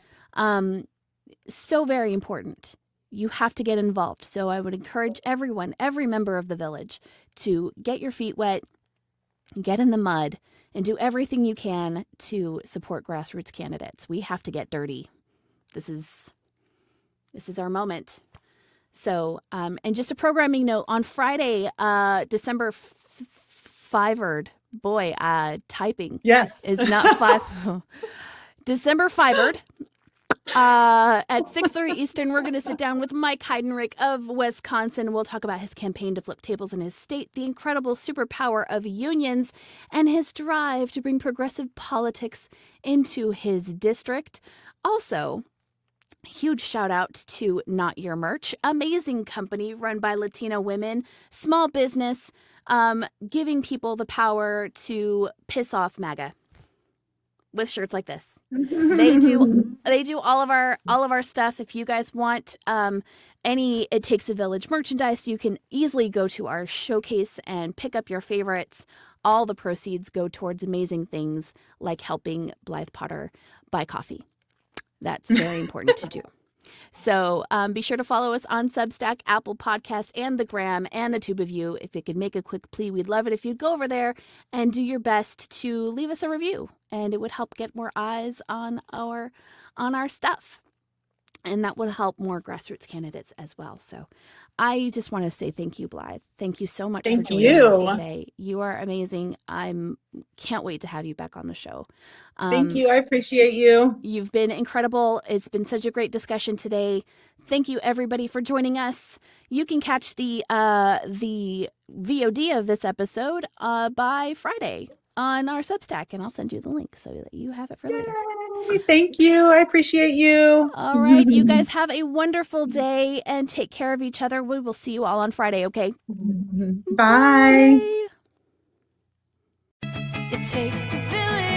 So very important. You have to get involved. So I would encourage every member of the village to get your feet wet, get in the mud, and do everything you can to support grassroots candidates. We have to get dirty. This is our moment. So, and just a programming note, on Friday, December 5th, typing is not 5. December 5th. At 6:30 Eastern, we're going to sit down with Mike Heidenreich of Wisconsin. We'll talk about his campaign to flip tables in his state, the incredible superpower of unions, and his drive to bring progressive politics into his district. Also, huge shout out to Not Your Merch, amazing company run by Latino women, small business, giving people the power to piss off MAGA. With shirts like this. They do all of our stuff. If you guys want any It Takes a Village merchandise, you can easily go to our showcase and pick up your favorites. All the proceeds go towards amazing things like helping Blythe Potter buy coffee. That's very important to do. So be sure to follow us on Substack, Apple Podcast, and the Gram, and the Tube of You. If you could make a quick plea, we'd love it if you'd go over there and do your best to leave us a review. And it would help get more eyes on our stuff. And that would help more grassroots candidates as well. So I just want to say thank you, Blythe. Thank you so much for joining us today. You are amazing. Can't wait to have you back on the show. Thank you. I appreciate you. You've been incredible. It's been such a great discussion today. Thank you, everybody, for joining us. You can catch the VOD of this episode by Friday on our Substack, and I'll send you the link so that you have it for later. Yay. Thank you. I appreciate you. All right. You guys have a wonderful day and take care of each other. We will see you all on Friday, okay? Bye. It takes a village.